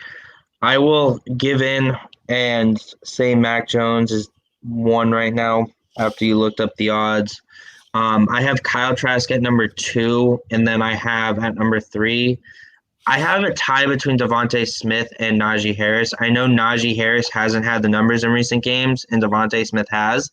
I will give in and say Mac Jones is one right now after you looked up the odds. I have Kyle Trask at number 2, and then I have at number 3. I have a tie between Devontae Smith and Najee Harris. I know Najee Harris hasn't had the numbers in recent games, and Devontae Smith has,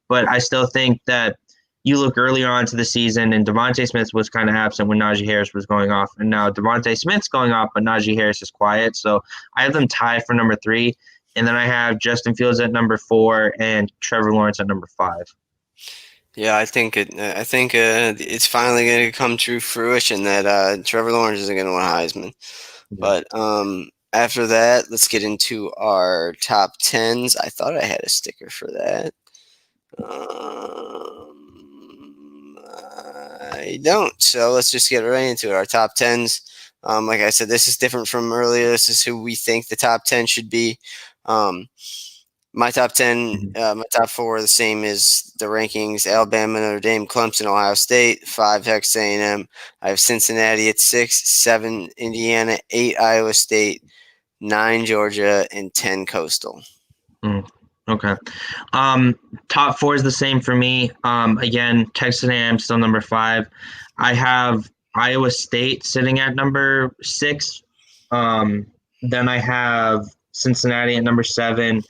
but I still think that you look earlier on to the season, and Devontae Smith was kind of absent when Najee Harris was going off, and now Devontae Smith's going off, but Najee Harris is quiet. So I have them tied for number 3, and then I have Justin Fields at number 4 and Trevor Lawrence at number 5. Yeah, I think it's finally going to come to fruition that Trevor Lawrence isn't going to win Heisman. Yeah. But after that, let's get into our top 10s. I thought I had a sticker for that. I don't. So let's just get right into it. Our top 10s. Like I said, this is different from earlier. This is who we think the top 10 should be. My top 10, my top 4 are the same as the rankings: Alabama, Notre Dame, Clemson, Ohio State, 5 Texas A&M. I have Cincinnati at 6, 7 Indiana, 8 Iowa State, 9 Georgia, and 10 Coastal. Okay. Top 4 is the same for me. Again, Texas A&M still number 5. I have Iowa State sitting at number 6. Then I have Cincinnati at number 7,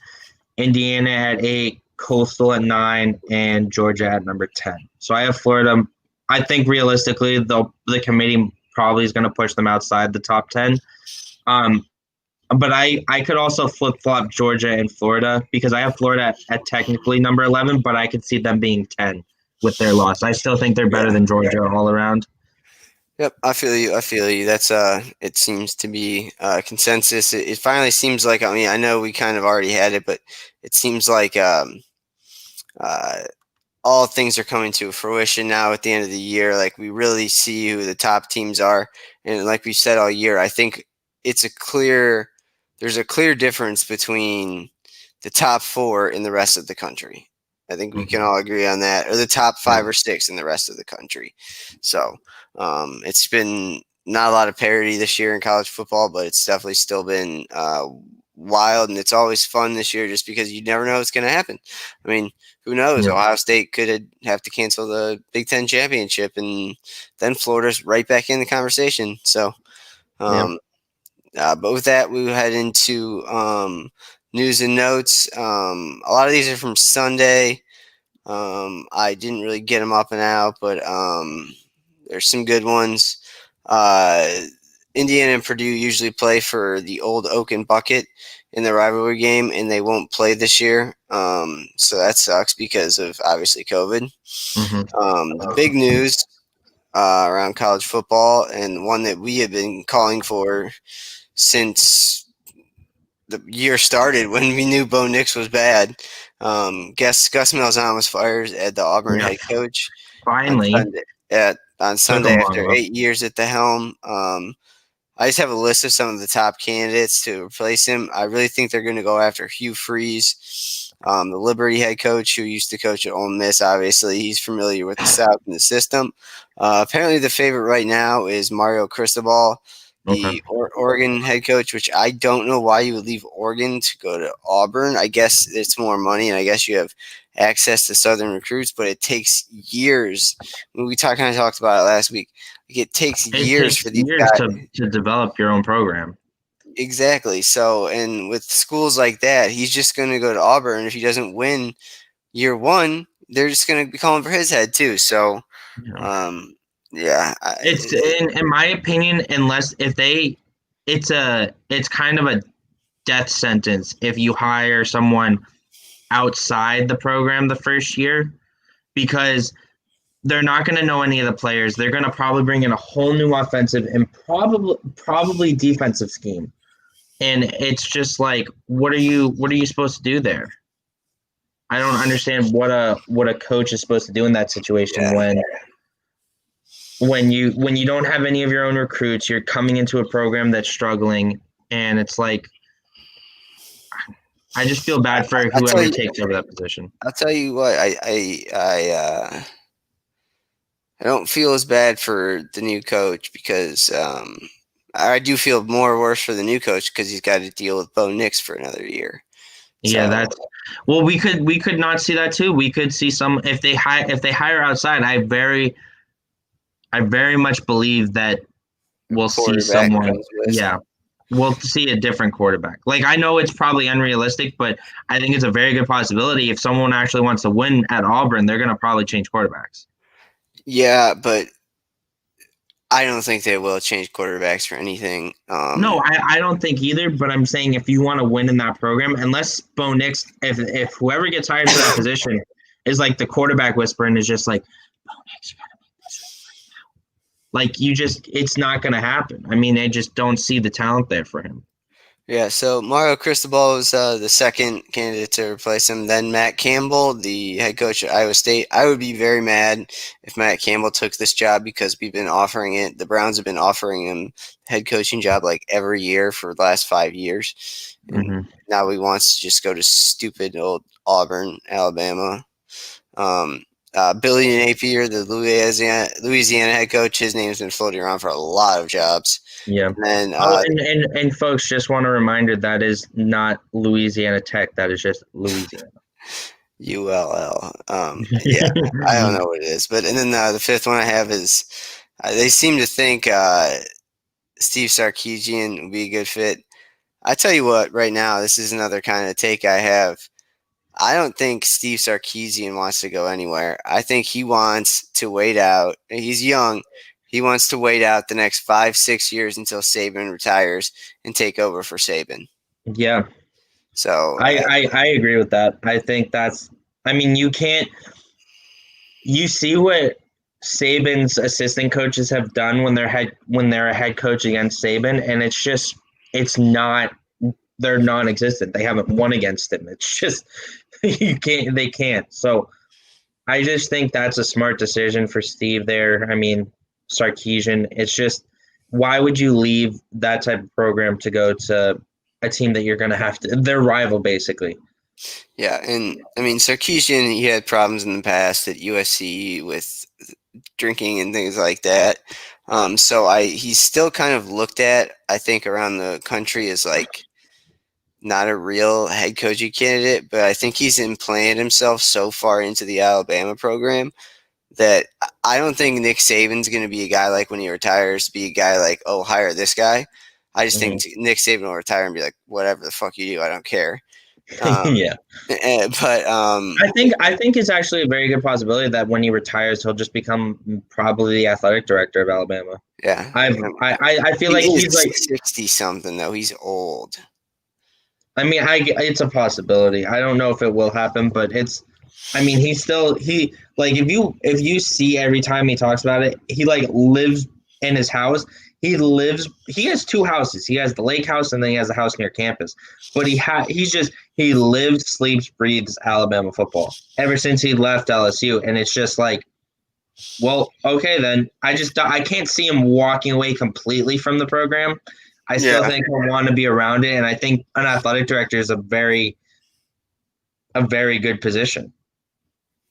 Indiana at 8, Coastal at 9, and Georgia at number 10. So I have Florida. I think realistically, the committee probably is going to push them outside the top 10. But I could also flip-flop Georgia and Florida because I have Florida at technically number 11, but I could see them being 10 with their loss. I still think they're better than Georgia all around. Yep, I feel you. I feel you. That's it seems to be consensus. It finally seems like, I mean, I know we kind of already had it, but it seems like all things are coming to fruition now at the end of the year. Like, we really see who the top teams are, and like we said all year, I think there's a clear difference between the top 4 in the rest of the country. I think we can all agree on that, or the top 5 or 6 in the rest of the country. So it's been not a lot of parity this year in college football, but it's definitely still been wild, and it's always fun this year just because you never know what's going to happen. I mean, who knows? Yeah. Ohio State could have to cancel the Big Ten championship, and then Florida's right back in the conversation. So, but with that, we head into news and notes. A lot of these are from Sunday. I didn't really get them up and out, but there's some good ones. Indiana and Purdue usually play for the old Oaken Bucket in the rivalry game, and they won't play this year. So that sucks because of obviously COVID. The big news around college football, and one that we have been calling for since the year started when we knew Bo Nix was bad. Gus Malzahn was fired as the Auburn head coach Finally. on Sunday after 8 years at the helm. I just have a list of some of the top candidates to replace him. I really think they're going to go after Hugh Freeze, the Liberty head coach who used to coach at Ole Miss. Obviously, he's familiar with the South and the system. Apparently, the favorite right now is Mario Cristobal, Okay. Oregon head coach, which I don't know why you would leave Oregon to go to Auburn. I guess it's more money, and I guess you have access to Southern recruits, but it takes years. We kind of talked about it last week. Like, it takes It years takes for these years guys. to develop your own program. Exactly. So, and with schools like that, he's just going to go to Auburn. If he doesn't win year one, they're just going to be calling for his head too. So, Yeah. yeah, It's in my opinion, it's kind of a death sentence if you hire someone outside the program the first year, because they're not going to know any of the players. They're going to probably bring in a whole new offensive and probably defensive scheme. And it's just like, what are you supposed to do there? I don't understand what a coach is supposed to do in that situation yeah. when you don't have any of your own recruits, you're coming into a program that's struggling, and it's like, I just feel bad for whoever takes over that position. I'll tell you what, I don't feel as bad for the new coach because I do feel more worse for the new coach because he's got to deal with Bo Nix for another year. Yeah, So, that's well. We could not see that too. We could see some if they hire outside. I very much believe that we'll see someone. Yeah, we'll see a different quarterback. Like, I know it's probably unrealistic, but I think it's a very good possibility. If someone actually wants to win at Auburn, they're going to probably change quarterbacks. Yeah, but I don't think they will change quarterbacks for anything. No, I don't think either. But I'm saying if you want to win in that program, unless Bo Nix, if whoever gets hired for that position is like the quarterback whisperer and is just like, Bo Nix, you gotta make this right now. Like, it's not going to happen. I mean, they just don't see the talent there for him. Yeah, so Mario Cristobal was the second candidate to replace him. Then Matt Campbell, the head coach at Iowa State. I would be very mad if Matt Campbell took this job because we've been offering it. The Browns have been offering him head coaching job like every year for the last 5 years. And now he wants to just go to stupid old Auburn, Alabama. Billy Napier, the Louisiana head coach, his name's been floating around for a lot of jobs. Yeah. And then, and folks, just want a reminder, that is not Louisiana Tech. That is just Louisiana. ULL. Yeah, I don't know what it is. And then the fifth one I have is they seem to think Steve Sarkisian would be a good fit. I tell you what, right now, this is another kind of take I have. I don't think Steve Sarkisian wants to go anywhere. I think he wants to wait out. He's young. He wants to wait out the next 5-6 years until Saban retires and take over for Saban. Yeah. So I agree with that. I think you see what Saban's assistant coaches have done when they're a head coach against Saban, and they're non-existent. They haven't won against him. It's just they can't. So I just think that's a smart decision for Steve there. I mean, Sarkisian, it's just, why would you leave that type of program to go to a team that you're going to have to – their rival, basically. Yeah, and I mean, Sarkisian, he had problems in the past at USC with drinking and things like that. So he's still kind of looked at, I think, around the country as like not a real head coaching candidate, but I think he's implanted himself so far into the Alabama program that I don't think Nick Saban's going to be a guy like when he retires, be a guy like, oh, hire this guy. I just think Nick Saban will retire and be like, whatever the fuck you do, I don't care. Yeah. But I think it's actually a very good possibility that when he retires, he'll just become probably the athletic director of Alabama. Yeah. I feel like he's like 60 something though. He's old. I mean, it's a possibility. I don't know if it will happen, but if you see every time he talks about it, he like lives in his house. He has two houses. He has the lake house and then he has a house near campus. But he lives, sleeps, breathes Alabama football ever since he left LSU. And it's just like, well, okay, then I can't see him walking away completely from the program. I still think he'll want to be around it, and I think an athletic director is a very good position.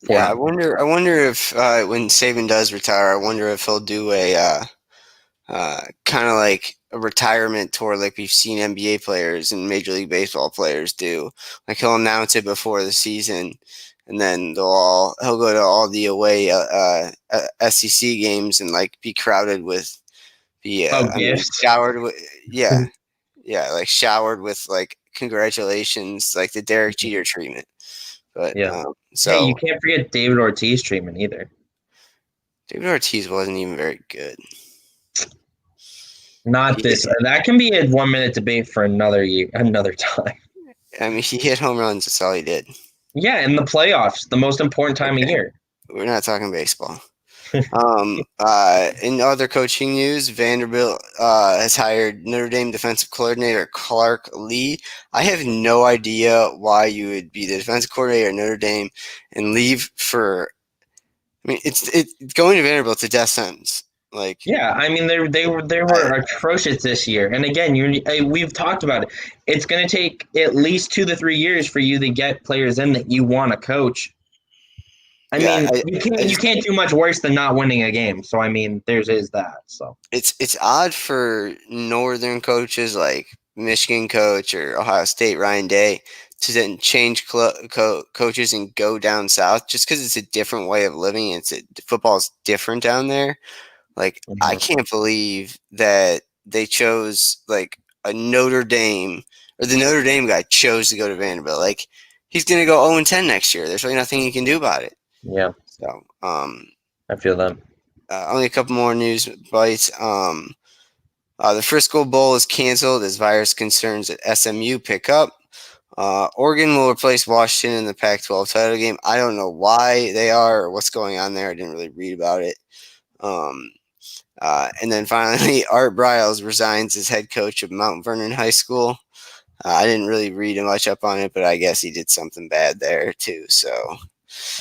I wonder if when Saban does retire, I wonder if he'll do a kind of like a retirement tour, like we've seen NBA players and Major League Baseball players do. Like he'll announce it before the season, and then he'll go to all the away SEC games and like be crowded with Gifts. showered with like showered with like congratulations, like the Derek Jeter treatment. But Yeah. Hey, so you can't forget David Ortiz treatment either. David Ortiz wasn't even very good. Not this. That can be a 1 minute debate for another year, another time. I mean, he hit home runs. That's all he did. Yeah, in the playoffs, the most important time of year. We're not talking baseball. In other coaching news, Vanderbilt has hired Notre Dame defensive coordinator Clark Lee. I have no idea why you would be the defensive coordinator at Notre Dame and leave for. I mean, it's going to Vanderbilt to death sentence. Like, yeah, I mean they were atrocious this year, and again, we've talked about it. It's going to take at least 2 to 3 years for you to get players in that you want to coach. I mean, you can't do much worse than not winning a game. So I mean, there's that. So it's odd for Northern coaches like Michigan coach or Ohio State Ryan Day to then change coaches and go down south just because it's a different way of living. Football's different down there. Like I can't believe that they chose like a Notre Dame or the Notre Dame guy chose to go to Vanderbilt. Like he's gonna go 0-10 next year. There's really nothing you can do about it. Yeah. So I feel that. only a couple more news bites. The Frisco Bowl is canceled as virus concerns at SMU pick up. Oregon will replace Washington in the Pac-12 title game. I don't know why they are or what's going on there. I didn't really read about it. And then finally, Art Briles resigns as head coach of Mount Vernon High School. I didn't really read much up on it, but I guess he did something bad there too. So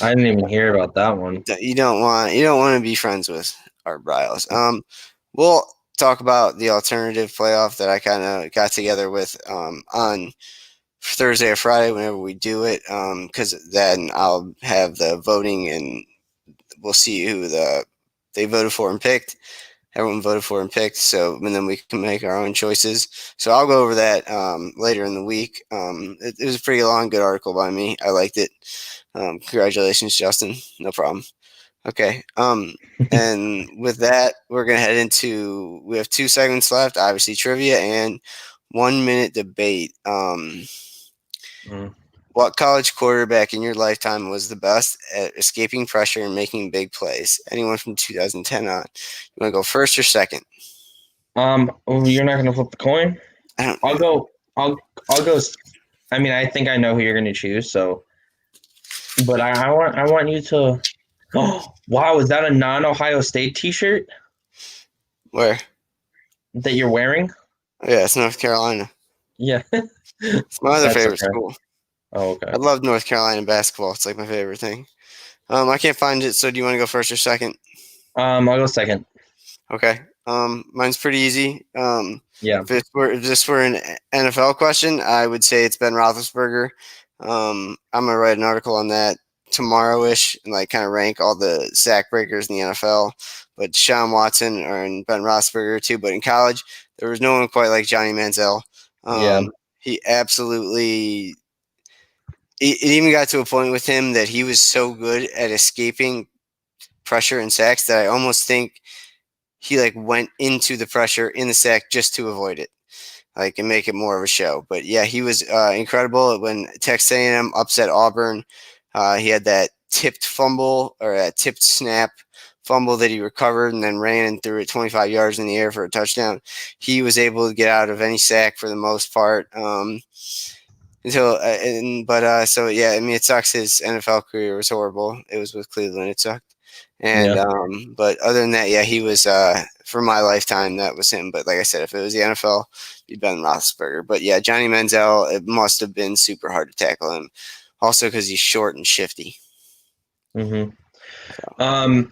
I didn't even hear about that one. You don't want to be friends with Art Briles. We'll talk about the alternative playoff that I kind of got together with on Thursday or Friday whenever we do it, because then I'll have the voting and we'll see who they voted for and picked. Everyone voted for and picked, so and then we can make our own choices. So I'll go over that later in the week. It was a pretty long, good article by me. I liked it. Congratulations, Justin. No problem. Okay. And with that, we're gonna head into. We have 2 segments left. Obviously, trivia and 1 minute debate. What college quarterback in your lifetime was the best at escaping pressure and making big plays? Anyone from 2010 on? You want to go first or second? You're not going to flip the coin? I'll go. I mean, I think I know who you're going to choose. So, but I want you to. Oh, wow! Is that a non-Ohio State T-shirt? Where? That you're wearing? Yeah, it's North Carolina. Yeah. It's my other favorite school. Oh, okay. I love North Carolina basketball. It's like my favorite thing. I can't find it, so do you want to go first or second? I'll go second. Okay. Mine's pretty easy. Yeah. If this were an NFL question, I would say it's Ben Roethlisberger. I'm gonna write an article on that tomorrow-ish and like kind of rank all the sack breakers in the NFL. But Deshaun Watson and Ben Roethlisberger too. But in college, there was no one quite like Johnny Manziel. He absolutely. It even got to a point with him that he was so good at escaping pressure and sacks that I almost think he like went into the pressure in the sack just to avoid it, like and make it more of a show. But yeah, he was incredible when Texas A&M upset Auburn. He had that tipped fumble or a tipped snap fumble that he recovered and then ran and threw it 25 yards in the air for a touchdown. He was able to get out of any sack for the most part. So yeah, I mean, it sucks. His NFL career was horrible. It was with Cleveland. It sucked. And but other than that, yeah, he was for my lifetime. That was him. But like I said, if it was the NFL, it'd be Ben Roethlisberger. But yeah, Johnny Manziel. It must have been super hard to tackle him. Also, because he's short and shifty. Mm-hmm. I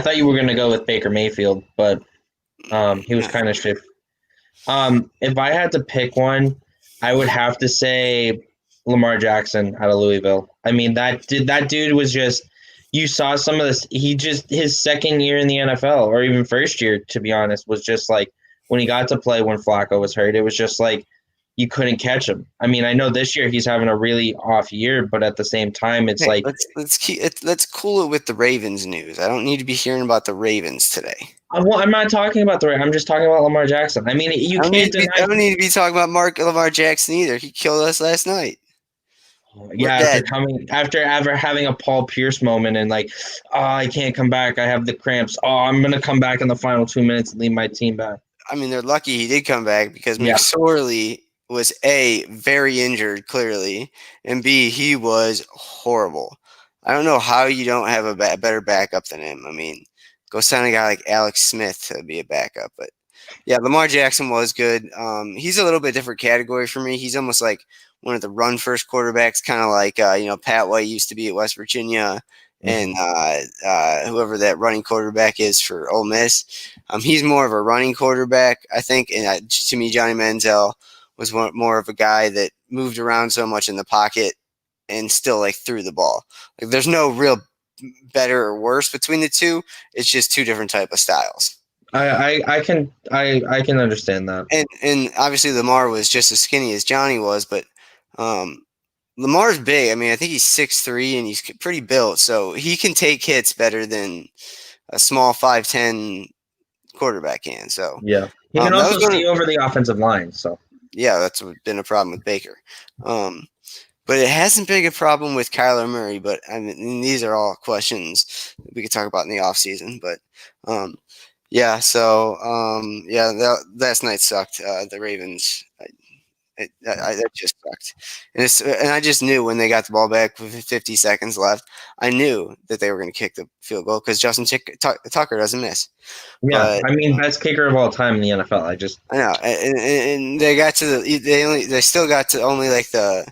thought you were gonna go with Baker Mayfield, but he was kind of shifty. If I had to pick one, I would have to say Lamar Jackson out of Louisville. I mean, that dude was just you saw some of this. His second year in the NFL, or even first year, to be honest, was just like when he got to play when Flacco was hurt. It was just like you couldn't catch him. I mean, I know this year he's having a really off year, but at the same time, it's Hey, like, let's cool it with the Ravens news. I don't need to be hearing about the Ravens today. well, I'm not talking about the right. I'm just talking about Lamar Jackson. I mean, you can't deny. I don't need to be talking about Lamar Jackson either. He killed us last night. We're Yeah, dead. after ever having a Paul Pierce moment and like, oh, I can't come back. I have the cramps. Oh, I'm gonna come back in the final 2 minutes and lead my team back. I mean, they're lucky he did come back because Yeah. McSorley was A, very injured, clearly, and B, he was horrible. I don't know how you don't have a better backup than him. I mean, go sign a guy like Alex Smith to be a backup. But yeah, Lamar Jackson was good. He's a little bit different category for me. He's almost like one of the run first quarterbacks, kind of like Pat White used to be at West Virginia, and whoever that running quarterback is for Ole Miss. He's more of a running quarterback, I think. And to me, Johnny Manziel was more of a guy that moved around so much in the pocket and still like threw the ball. Like there's no real better or worse between the two. It's just two different type of styles. I can understand that. And obviously Lamar was just as skinny as Johnny was, but Lamar's big. I mean, I think he's 6'3" and he's pretty built, so he can take hits better than a small 5'10" quarterback can. So yeah, he can also see over the offensive line. So yeah, that's been a problem with Baker. But it hasn't been a problem with Kyler Murray. But I mean, these are all questions we could talk about in the offseason. But yeah, so last night sucked. The Ravens. That just sucked, and I just knew when they got the ball back with 50 seconds left, I knew that they were going to kick the field goal because Justin Tucker doesn't miss. Yeah, but, I mean, best kicker of all time in the NFL. I know, and they got to they still got to only like the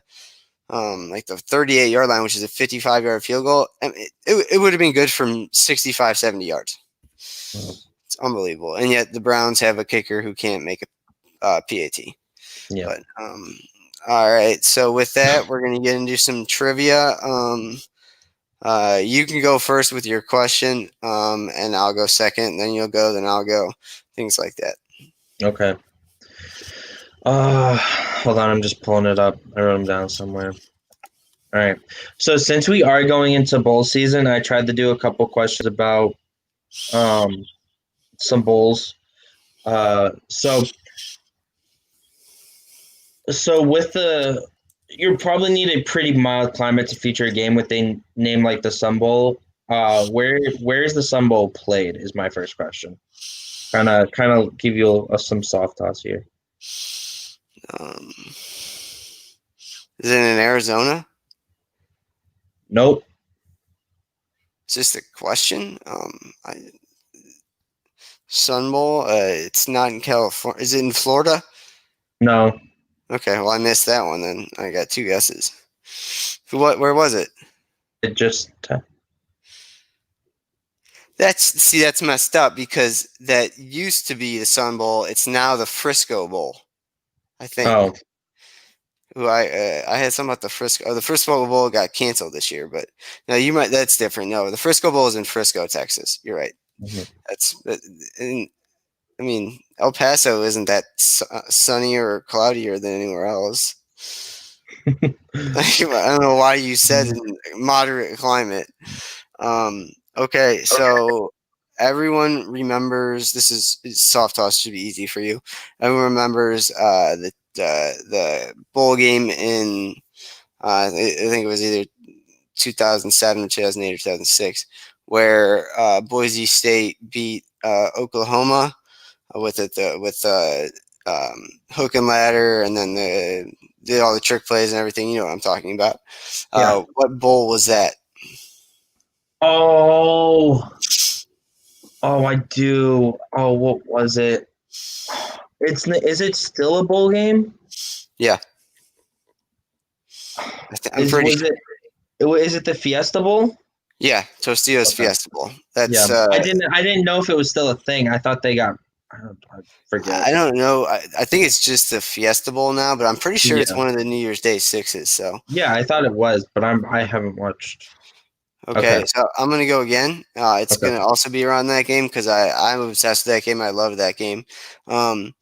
38-yard line, which is a 55-yard field goal. I mean, it would have been good from 65, 70 yards. It's unbelievable, and yet the Browns have a kicker who can't make a PAT. Yeah. But all right. So with that, we're gonna get into some trivia. You can go first with your question, and I'll go second. Then you'll go. Then I'll go. Things like that. Okay. Hold on. I'm just pulling it up. I wrote them down somewhere. All right. So since we are going into bowl season, I tried to do a couple questions about some bowls. So with you probably need a pretty mild climate to feature a game with a name like the Sun Bowl. Where is the Sun Bowl played? Is my first question. Kind of give you some soft toss here. Is it in Arizona? Nope. It's just a question. Sun Bowl. It's not in California. Is it in Florida? No. Okay, well I missed that one. Then I got two guesses. Where was it? It just. That's messed up because that used to be the Sun Bowl. It's now the Frisco Bowl, I think. Oh. I had something about the Frisco. Oh, the Frisco Bowl got canceled this year, but no, you might. That's different. No, the Frisco Bowl is in Frisco, Texas. You're right. Mm-hmm. I mean, El Paso isn't that sunnier or cloudier than anywhere else. I don't know why you said in moderate climate. Okay, so everyone remembers. This is soft toss. Should be easy for you. Everyone remembers the bowl game in I think it was either 2007, 2008, or 2006, where Boise State beat Oklahoma with hook and ladder, and then did all the trick plays and everything. You know what I'm talking about. Yeah. What bowl was that? Oh, I do. Oh, what was it? Is it still a bowl game? Yeah. Is it the Fiesta Bowl? Yeah, Tostitos Fiesta Bowl. That's I didn't know if it was still a thing. I thought they got. I forget. I don't know. I think it's just the Fiesta Bowl now, but I'm pretty sure it's one of the New Year's Day sixes. So yeah, I thought it was, but I haven't watched. Okay, Okay. so I'm gonna go again. It's Okay. gonna also be around that game because I'm obsessed with that game. I love that game. Um,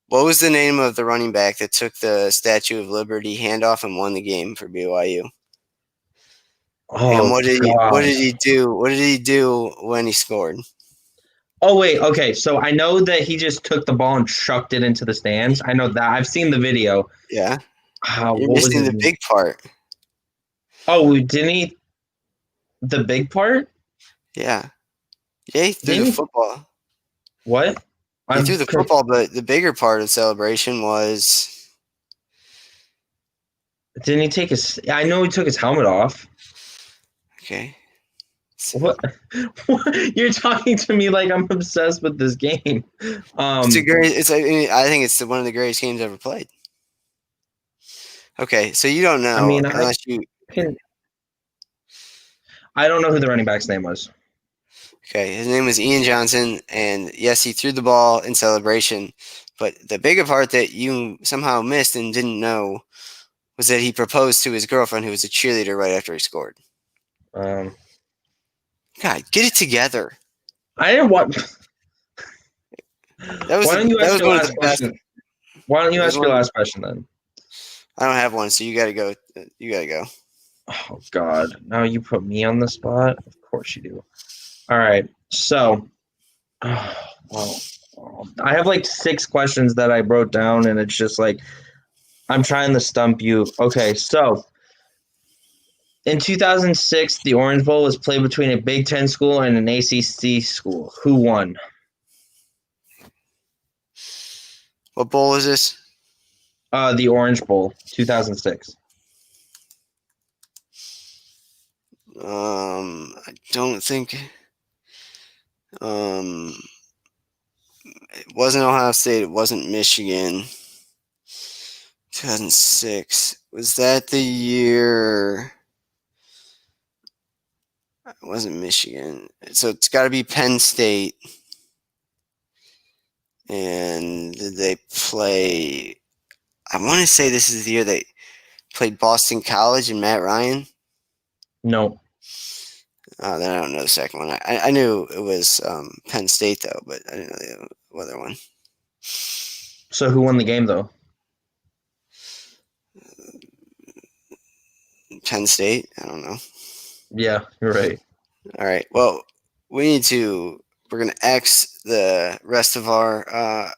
what was the name of the running back that took the Statue of Liberty handoff and won the game for BYU? And Oh what God. did he do? What did he do when he scored? Oh wait, okay. So I know that he just took the ball and chucked it into the stands. I know that. I've seen the video. Yeah, you're What was missing his the name? big part. Oh, didn't he the big part? Yeah, yeah, he threw the Didn't he, football. what? He I'm threw the football, but the bigger part of the celebration was didn't he take his I know he took his helmet off. okay. What? You're talking to me like I'm obsessed with this game. It's a great. It's. I think it's one of the greatest games ever played. Okay, so you don't I know mean, I unless you. can I don't know who the running back's name was. Okay, his name was Ian Johnson, and yes, he threw the ball in celebration. But the bigger part that you somehow missed and didn't know was that he proposed to his girlfriend, who was a cheerleader, right after he scored. Um, God, get it together. I didn't want. That was Why don't you that ask was your one of last the best. question? Why don't you It was ask your one. last question then? I don't have one, so you got to go. You got to go. Oh God! Now you put me on the spot. Of course you do. All right. So, well, I have like 6 questions that I wrote down, and it's just like I'm trying to stump you. Okay, so in 2006, the Orange Bowl was played between a Big Ten school and an ACC school. Who won? What bowl is this? The Orange Bowl, 2006. I don't think. Um, it wasn't Ohio State. It wasn't Michigan. 2006. Was that the year? It wasn't Michigan. So it's got to be Penn State. And did they play? I want to say this is the year they played Boston College and Matt Ryan. No. Then I don't know the second one. I knew it was Penn State though, but I didn't know the other one. So who won the game though? Penn State. I don't know. Yeah, you're right. All right. Well, we're gonna X the rest of our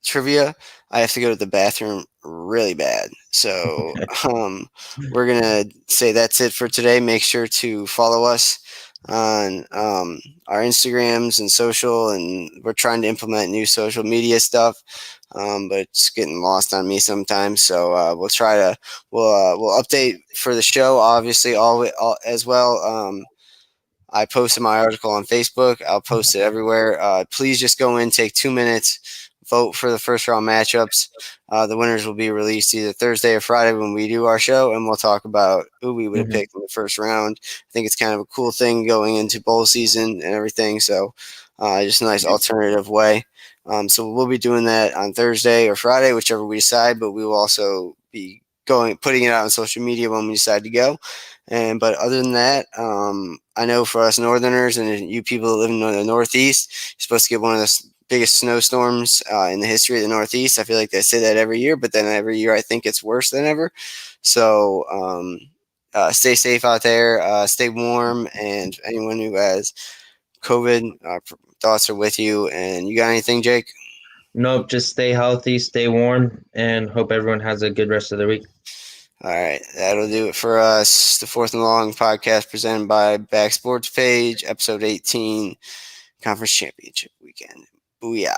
trivia. I have to go to the bathroom really bad. So we're gonna say that's it for today. Make sure to follow us on our Instagrams and social, and we're trying to implement new social media stuff. But it's getting lost on me sometimes. So we'll try to we'll update for the show, obviously, all as well. I posted my article on Facebook. I'll post it everywhere. Please just go in, take 2 minutes, vote for the first round matchups. The winners will be released either Thursday or Friday when we do our show, and we'll talk about who we would have picked in the first round. I think it's kind of a cool thing going into bowl season and everything. So just a nice alternative way. So we'll be doing that on Thursday or Friday, whichever we decide, but we will also be putting it out on social media when we decide to go. But other than that, I know for us Northerners and you people that live in the Northeast, you're supposed to get one of the biggest snowstorms in the history of the Northeast. I feel like they say that every year, but then every year I think it's worse than ever. So stay safe out there, stay warm, and anyone who has COVID, thoughts are with you. And you got anything, Jake? Nope, just stay healthy, stay warm, and hope everyone has a good rest of the week. All right, that'll do it for us. The Fourth and Long podcast presented by Back Sports Page, episode 18, Conference Championship Weekend. Booyah.